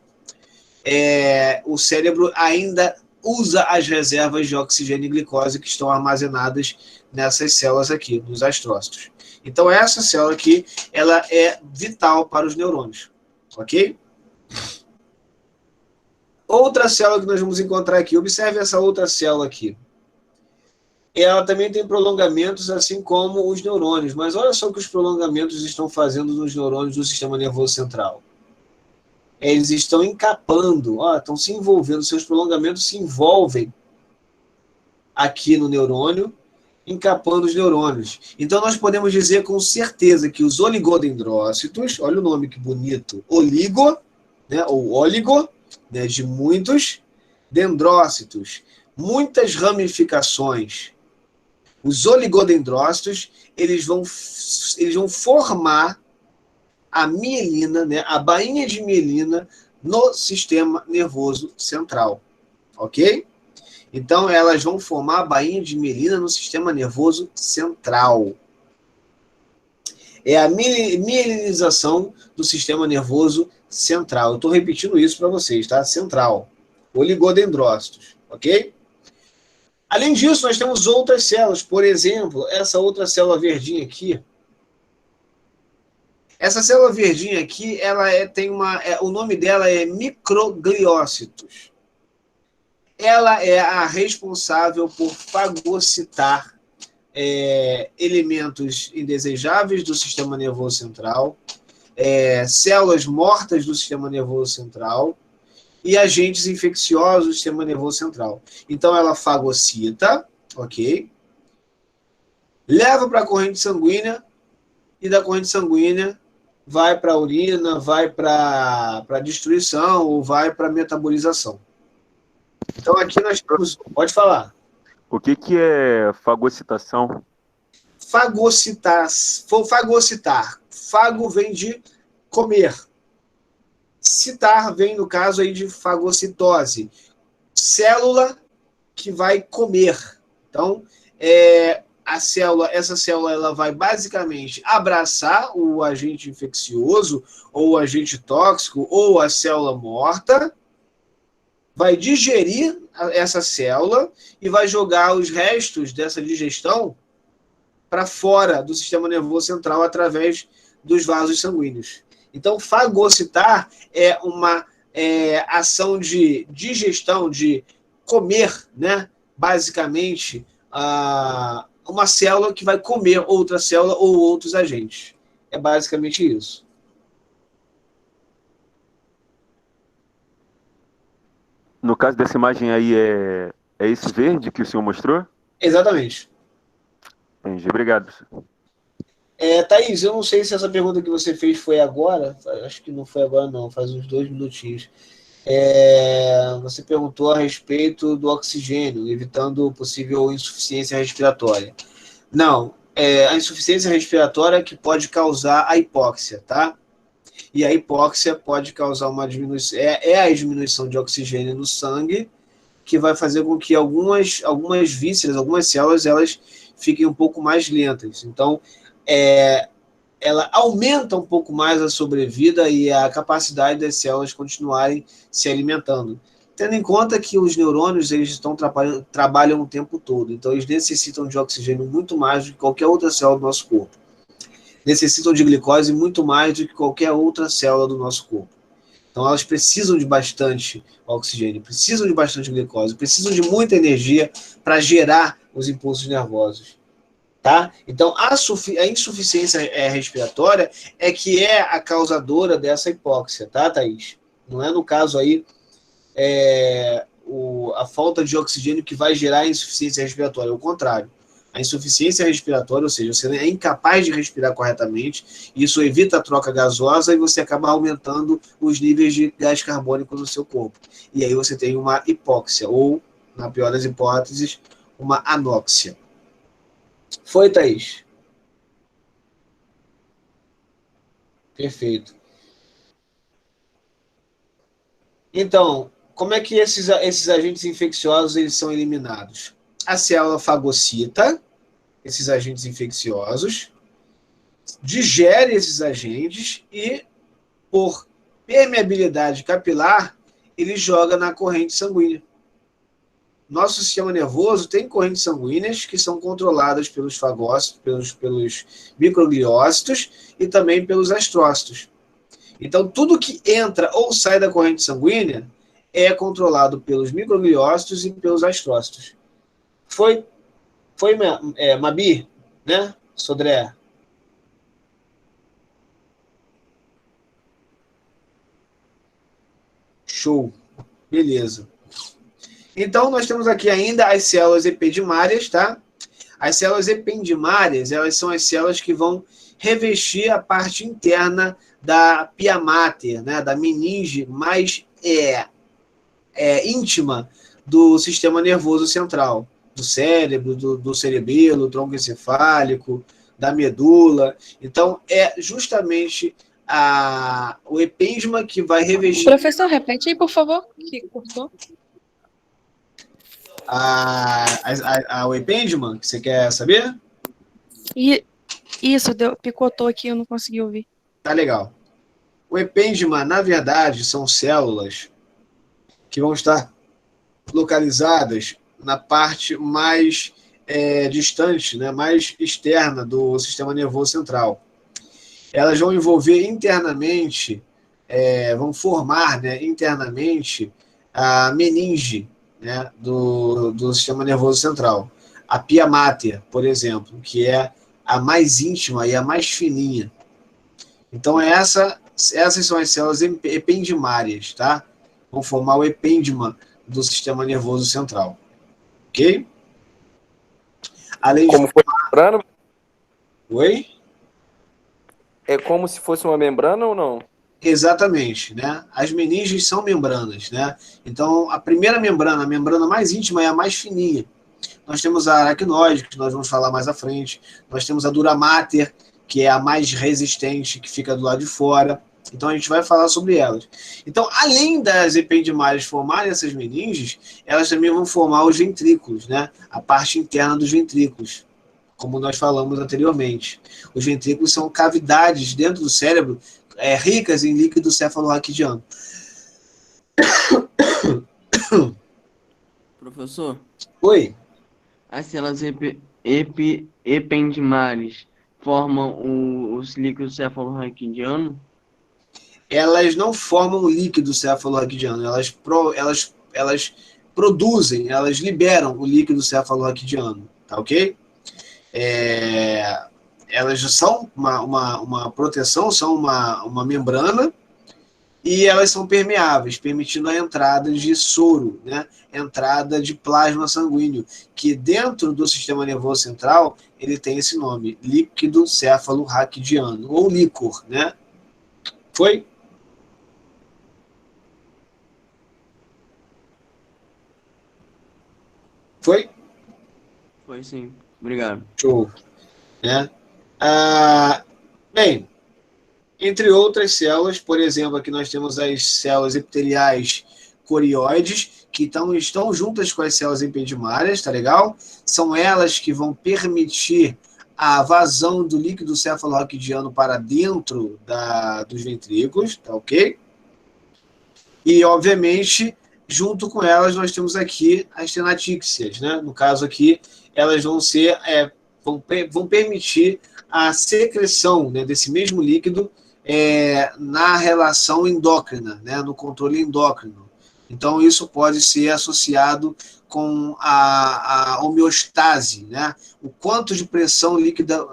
o cérebro ainda usa as reservas de oxigênio e glicose que estão armazenadas nessas células aqui, nos astrócitos. Então, essa célula aqui, ela é vital para os neurônios, ok? Outra célula que nós vamos encontrar aqui, observe essa outra célula aqui. Ela também tem prolongamentos, assim como os neurônios, mas olha só o que os prolongamentos estão fazendo nos neurônios do sistema nervoso central. Eles estão encapando, estão se envolvendo, seus prolongamentos se envolvem aqui no neurônio, encapando os neurônios. Então, nós podemos dizer com certeza que os oligodendrócitos, olha o nome que bonito, oligo, né, ou óligo, né, de muitos dendrócitos, muitas ramificações. Os oligodendrócitos, eles vão formar a mielina, né, a bainha de mielina no sistema nervoso central, ok? Então, elas vão formar a bainha de mielina no sistema nervoso central. É a mielinização do sistema nervoso central. Eu estou repetindo isso para vocês, tá? Central. Oligodendrócitos, ok? Além disso, nós temos outras células. Por exemplo, essa outra célula verdinha aqui. Essa célula verdinha aqui, ela o nome dela é microgliócitos. Ela é a responsável por fagocitar elementos indesejáveis do sistema nervoso central, células mortas do sistema nervoso central e agentes infecciosos do sistema nervoso central. Então, ela fagocita, ok? Leva para a corrente sanguínea e da corrente sanguínea vai para a urina, vai para a destruição ou vai para a metabolização. Então, aqui nós temos... Pode falar. O que é fagocitação? Fagocitar. Fago vem de comer. Citar vem, no caso, aí de fagocitose. Célula que vai comer. Então, essa célula ela vai basicamente abraçar o agente infeccioso, ou o agente tóxico, ou a célula morta, vai digerir essa célula e vai jogar os restos dessa digestão para fora do sistema nervoso central através dos vasos sanguíneos. Então, fagocitar é uma ação de digestão, de comer, né? Basicamente, uma célula que vai comer outra célula ou outros agentes. É basicamente isso. No caso dessa imagem aí, é esse verde que o senhor mostrou? Exatamente. Entendi, obrigado. Thaís, eu não sei se essa pergunta que você fez foi agora. Acho que não foi agora, não. Faz uns 2 minutinhos. Você perguntou a respeito do oxigênio, evitando possível insuficiência respiratória. Não, a insuficiência respiratória é que pode causar a hipóxia, tá? E a hipóxia pode causar uma diminuição, a diminuição de oxigênio no sangue, que vai fazer com que algumas vísceras, algumas células, elas fiquem um pouco mais lentas. Então, ela aumenta um pouco mais a sobrevida e a capacidade das células continuarem se alimentando. Tendo em conta que os neurônios eles trabalham o tempo todo, então eles necessitam de oxigênio muito mais do que qualquer outra célula do nosso corpo. Necessitam de glicose muito mais do que qualquer outra célula do nosso corpo. Então elas precisam de bastante oxigênio, precisam de bastante glicose, precisam de muita energia para gerar os impulsos nervosos. Tá? Então, a insuficiência respiratória é que é a causadora dessa hipóxia, tá, Thaís? Não é, no caso aí, a falta de oxigênio que vai gerar a insuficiência respiratória, é o contrário. A insuficiência respiratória, ou seja, você é incapaz de respirar corretamente, isso evita a troca gasosa e você acaba aumentando os níveis de gás carbônico no seu corpo. E aí você tem uma hipóxia, ou, na pior das hipóteses, uma anóxia. Foi, Thaís? Perfeito. Então, como é que esses agentes infecciosos eles são eliminados? A célula fagocita esses agentes infecciosos, digere esses agentes e, por permeabilidade capilar, ele joga na corrente sanguínea. Nosso sistema nervoso tem correntes sanguíneas que são controladas pelos fagócitos, pelos microgliócitos e também pelos astrócitos. Então, tudo que entra ou sai da corrente sanguínea é controlado pelos microgliócitos e pelos astrócitos. Foi Mabi, né, Sodré? Show. Beleza. Então, nós temos aqui ainda as células ependimárias, tá? As células ependimárias, elas são as células que vão revestir a parte interna da pia mater, né? Da meninge mais íntima do sistema nervoso central. do cérebro, do cerebelo, tronco encefálico, da medula. Então, é justamente o epêndima que vai revestir Professor, repete aí, por favor, que cortou. o epêndima, que você quer saber? E isso, picotou aqui, eu não consegui ouvir. Tá legal. O epêndima, na verdade, são células que vão estar localizadas na parte mais distante, né, mais externa do sistema nervoso central. Elas vão envolver internamente, vão formar, né, internamente a meninge, né, do sistema nervoso central. A pia mater, por exemplo, que é a mais íntima e a mais fininha. Então, essas são as células ependimárias, tá? Vão formar o epêndima do sistema nervoso central. Ok? Além Como de... foi uma membrana? Oi? É como se fosse uma membrana ou não? Exatamente, né? As meninges são membranas, né? Então, a primeira membrana, a membrana mais íntima, é a mais fininha. Nós temos a aracnoide, que nós vamos falar mais à frente. Nós temos a dura mater, que é a mais resistente, que fica do lado de fora. Então, a gente vai falar sobre elas. Então, além das ependimárias formarem essas meninges, elas também vão formar os ventrículos, né? A parte interna dos ventrículos, como nós falamos anteriormente. Os ventrículos são cavidades dentro do cérebro ricas em líquido cefalorraquidiano. Professor? Oi? As células ependimares formam os líquidos cefalorraquidianos? Elas não formam líquido cefalorraquidiano, elas produzem, elas liberam o líquido cefalorraquidiano, tá ok? Elas são uma proteção, são uma membrana, e elas são permeáveis, permitindo a entrada de soro, né? Entrada de plasma sanguíneo, que dentro do sistema nervoso central, ele tem esse nome, líquido cefalorraquidiano, ou líquor, né? Foi? Foi? Foi sim. Obrigado. Show. Né? Bem, entre outras células, por exemplo, aqui nós temos as células epiteliais corioides, que estão juntas com as células ependimárias, tá legal? São elas que vão permitir a vazão do líquido cefalorraquidiano para dentro dos ventrículos, tá ok? E, obviamente, junto com elas, nós temos aqui as tenatíxias, né? No caso aqui, elas vão permitir a secreção, né, desse mesmo líquido na relação endócrina, né, no controle endócrino. Então, isso pode ser associado com a homeostase, né? O quanto de pressão líquida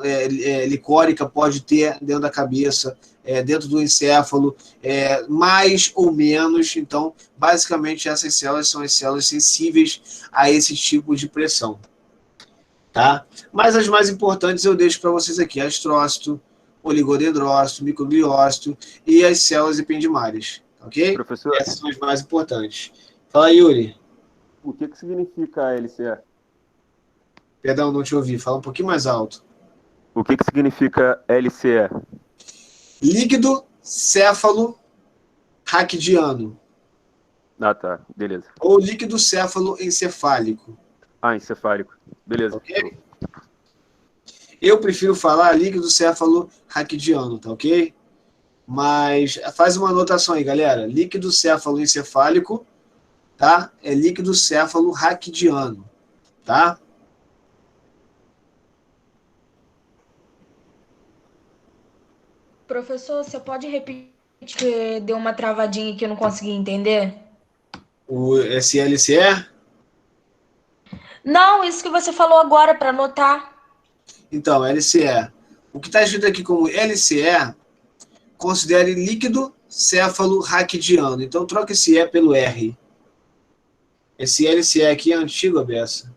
licórica pode ter dentro da cabeça, dentro do encéfalo, mais ou menos. Então, basicamente, essas células são as células sensíveis a esse tipo de pressão. Tá? Mas as mais importantes eu deixo para vocês aqui: astrócito, oligodendrócito, microgliócito e as células ependimárias. Ok? Professor? Essas são as mais importantes. Fala, Yuri. O que significa a LCE? Perdão, não te ouvi. Fala um pouquinho mais alto. O que significa LCE? Líquido céfalo raquidiano. Ah, tá. Beleza. Ou líquido céfalo encefálico. Ah, encefálico. Beleza. Ok? Eu prefiro falar líquido céfalo raquidiano, tá ok? Mas faz uma anotação aí, galera. Líquido céfalo encefálico, tá? É líquido céfalo raquidiano, tá? Professor, você pode repetir que deu uma travadinha que eu não consegui entender? O SLCE? Não, isso que você falou agora para anotar. Então, LCE. O que está escrito aqui como LCE, considere líquido céfalo raquidiano. Então, troca esse E pelo R. Esse LCE aqui é antigo, a beça.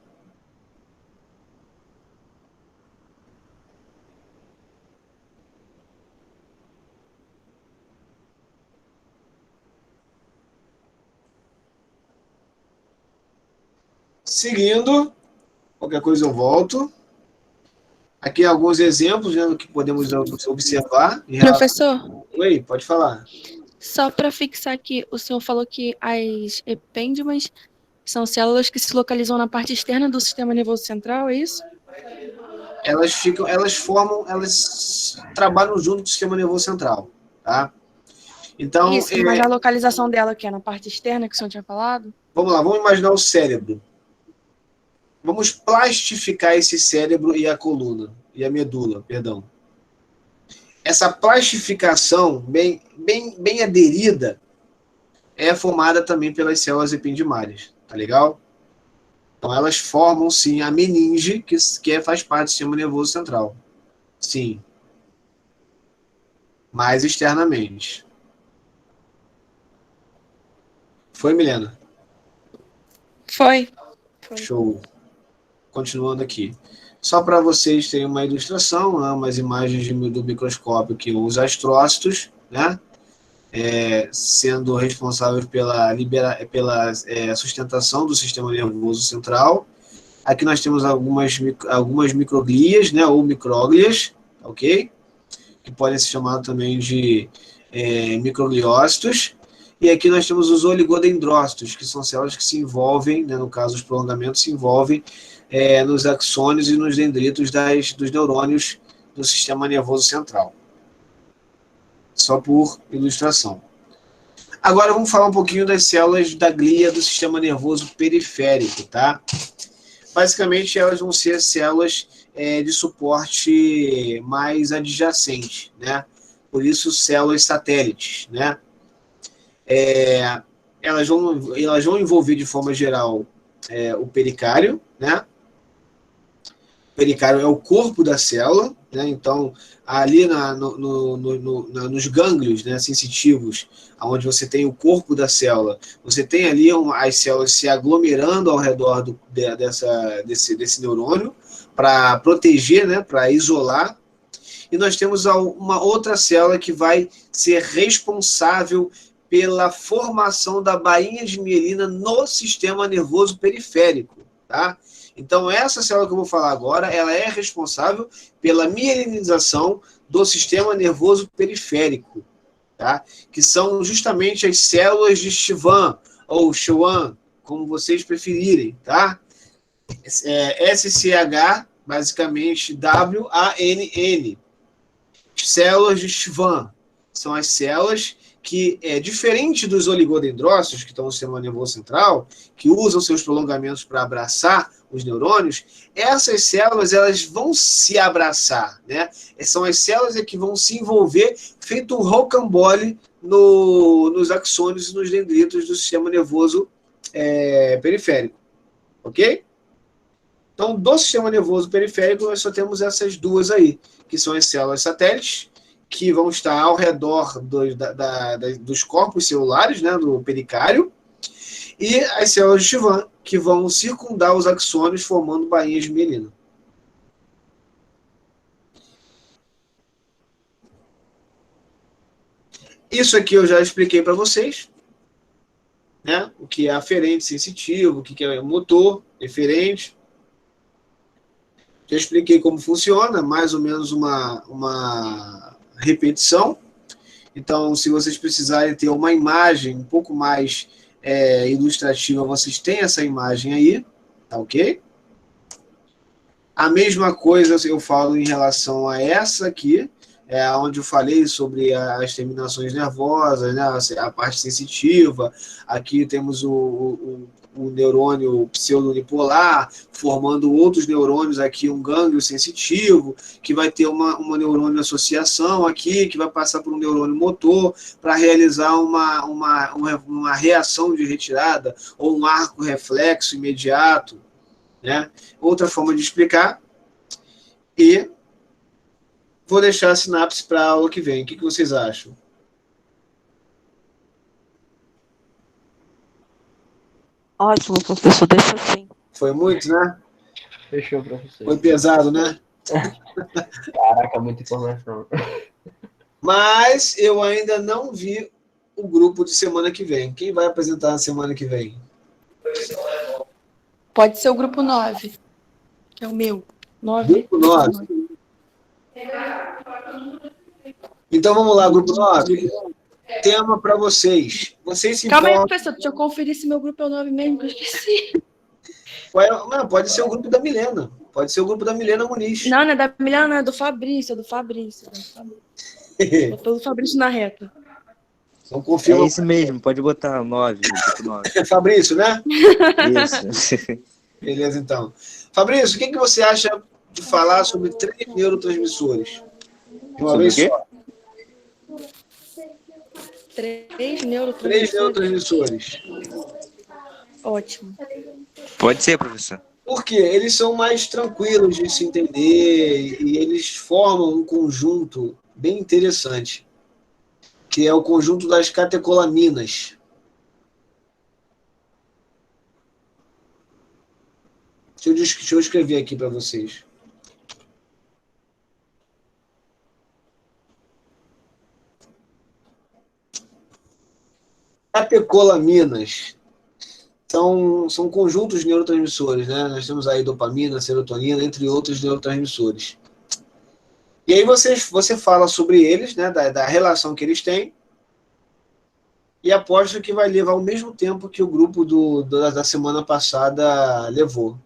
Seguindo, Qualquer coisa eu volto. Aqui alguns exemplos, né, do que podemos observar. Professor? Oi, pode falar. Só para fixar aqui, o senhor falou que as epêndimas são células que se localizam na parte externa do sistema nervoso central, é isso? Elas trabalham junto com o sistema nervoso central, tá? Então, Isso, mas a localização dela, que é na parte externa, que o senhor tinha falado? Vamos lá, vamos imaginar o cérebro. Vamos plastificar esse cérebro e a coluna, e a medula, perdão. Essa plastificação bem aderida é formada também pelas células ependimárias, tá legal? Então elas formam, sim, a meninge, que faz parte do sistema nervoso central. Sim. Mais externamente. Foi, Milena? Foi. Show. Continuando aqui. Só para vocês terem uma ilustração, né, umas imagens do microscópio que os astrócitos, né, sendo responsáveis pela sustentação do sistema nervoso central. Aqui nós temos algumas microglias, né, ou micróglias, ok? Que podem ser chamados também de microgliócitos. E aqui nós temos os oligodendrócitos, que são células que se envolvem, né, no caso os prolongamentos, se envolvem nos axônios e nos dendritos dos neurônios do sistema nervoso central. Só por ilustração. Agora vamos falar um pouquinho das células da glia do sistema nervoso periférico, tá? Basicamente elas vão ser células de suporte mais adjacente, né? Por isso células satélites, né? Elas vão envolver de forma geral o pericário, né? O pericário é o corpo da célula, né? Então, ali nos gânglios, né, sensitivos, onde você tem o corpo da célula, você tem ali as células se aglomerando ao redor desse neurônio para proteger, né, para isolar. E nós temos uma outra célula que vai ser responsável pela formação da bainha de mielina no sistema nervoso periférico, tá? Então, essa célula que eu vou falar agora, ela é responsável pela mielinização do sistema nervoso periférico, tá? Que são justamente as células de Schwann, ou Schwann, como vocês preferirem, tá? SCH, basicamente, WANN. Células de Schwann. São as células que, diferente dos oligodendrócitos, que estão no sistema nervoso central, que usam seus prolongamentos para abraçar os neurônios, essas células elas vão se abraçar, né? São as células que vão se envolver, feito um rocambole nos axônios e nos dendritos do sistema nervoso periférico, ok? Então, do sistema nervoso periférico, nós só temos essas duas aí, que são as células satélites, que vão estar ao redor dos corpos celulares, né, do pericário, e as células de Schwann, que vão circundar os axônios, formando bainhas de mielina. Isso aqui eu já expliquei para vocês, né, o que é aferente sensitivo, o que é motor, eferente. Já expliquei como funciona, mais ou menos uma repetição. Então, se vocês precisarem ter uma imagem um pouco mais ilustrativa, vocês têm essa imagem aí, tá ok? A mesma coisa eu falo em relação a essa aqui, onde eu falei sobre as terminações nervosas, né, a parte sensitiva. Aqui temos o neurônio pseudonipolar, formando outros neurônios aqui, um gânglio sensitivo, que vai ter uma neurônio associação aqui, que vai passar por um neurônio motor para realizar uma reação de retirada, ou um arco reflexo imediato, né? Outra forma de explicar. E vou deixar a sinapse para a aula que vem. O que vocês acham? Ótimo, professor, deixa assim. Foi muito, né? Fechou, professor. Foi pesado, né? Caraca, muita informação. Mas eu ainda não vi o grupo de semana que vem. Quem vai apresentar na semana que vem? Pode ser o grupo 9. É o meu. 9. Grupo 9. Então vamos lá, grupo 9. Tema para vocês. Vocês se Calma aí, importam... professor, deixa eu conferir se meu grupo é o 9 mesmo, que eu esqueci. Não, pode ser o grupo da Milena. Pode ser o grupo da Milena Muniz. Não, não é da Milena, não, é do Fabrício, Botou o Fabrício na reta. Então confirma. É isso mesmo, pode botar 9. 9. Fabrício, né? Isso. Beleza, então. Fabrício, o que você acha de falar sobre 3 neurotransmissores? De uma vez só. 3 neurotransmissores. Ótimo. Pode ser, professor. Por quê? Eles são mais tranquilos de se entender e eles formam um conjunto bem interessante, que é o conjunto das catecolaminas. Deixa eu escrever aqui para vocês. Catecolaminas são conjuntos de neurotransmissores, né? Nós temos aí dopamina, serotonina, entre outros neurotransmissores. E aí você fala sobre eles, né? Da relação que eles têm, e aposto que vai levar o mesmo tempo que o grupo da semana passada levou.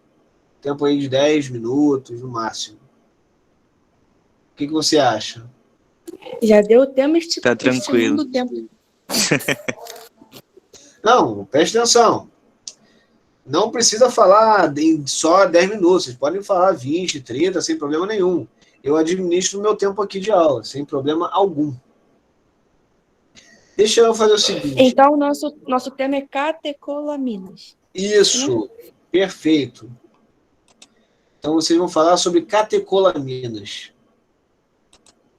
Tempo aí de 10 minutos, no máximo. O que você acha? Já deu o tema Tá tranquilo. do tempo. Não, preste atenção. Não precisa falar em só 10 minutos. Vocês podem falar 20, 30, sem problema nenhum. Eu administro o meu tempo aqui de aula, sem problema algum. Deixa eu fazer o seguinte. Então, o nosso tema é catecolaminas. Isso, perfeito. Então, vocês vão falar sobre catecolaminas.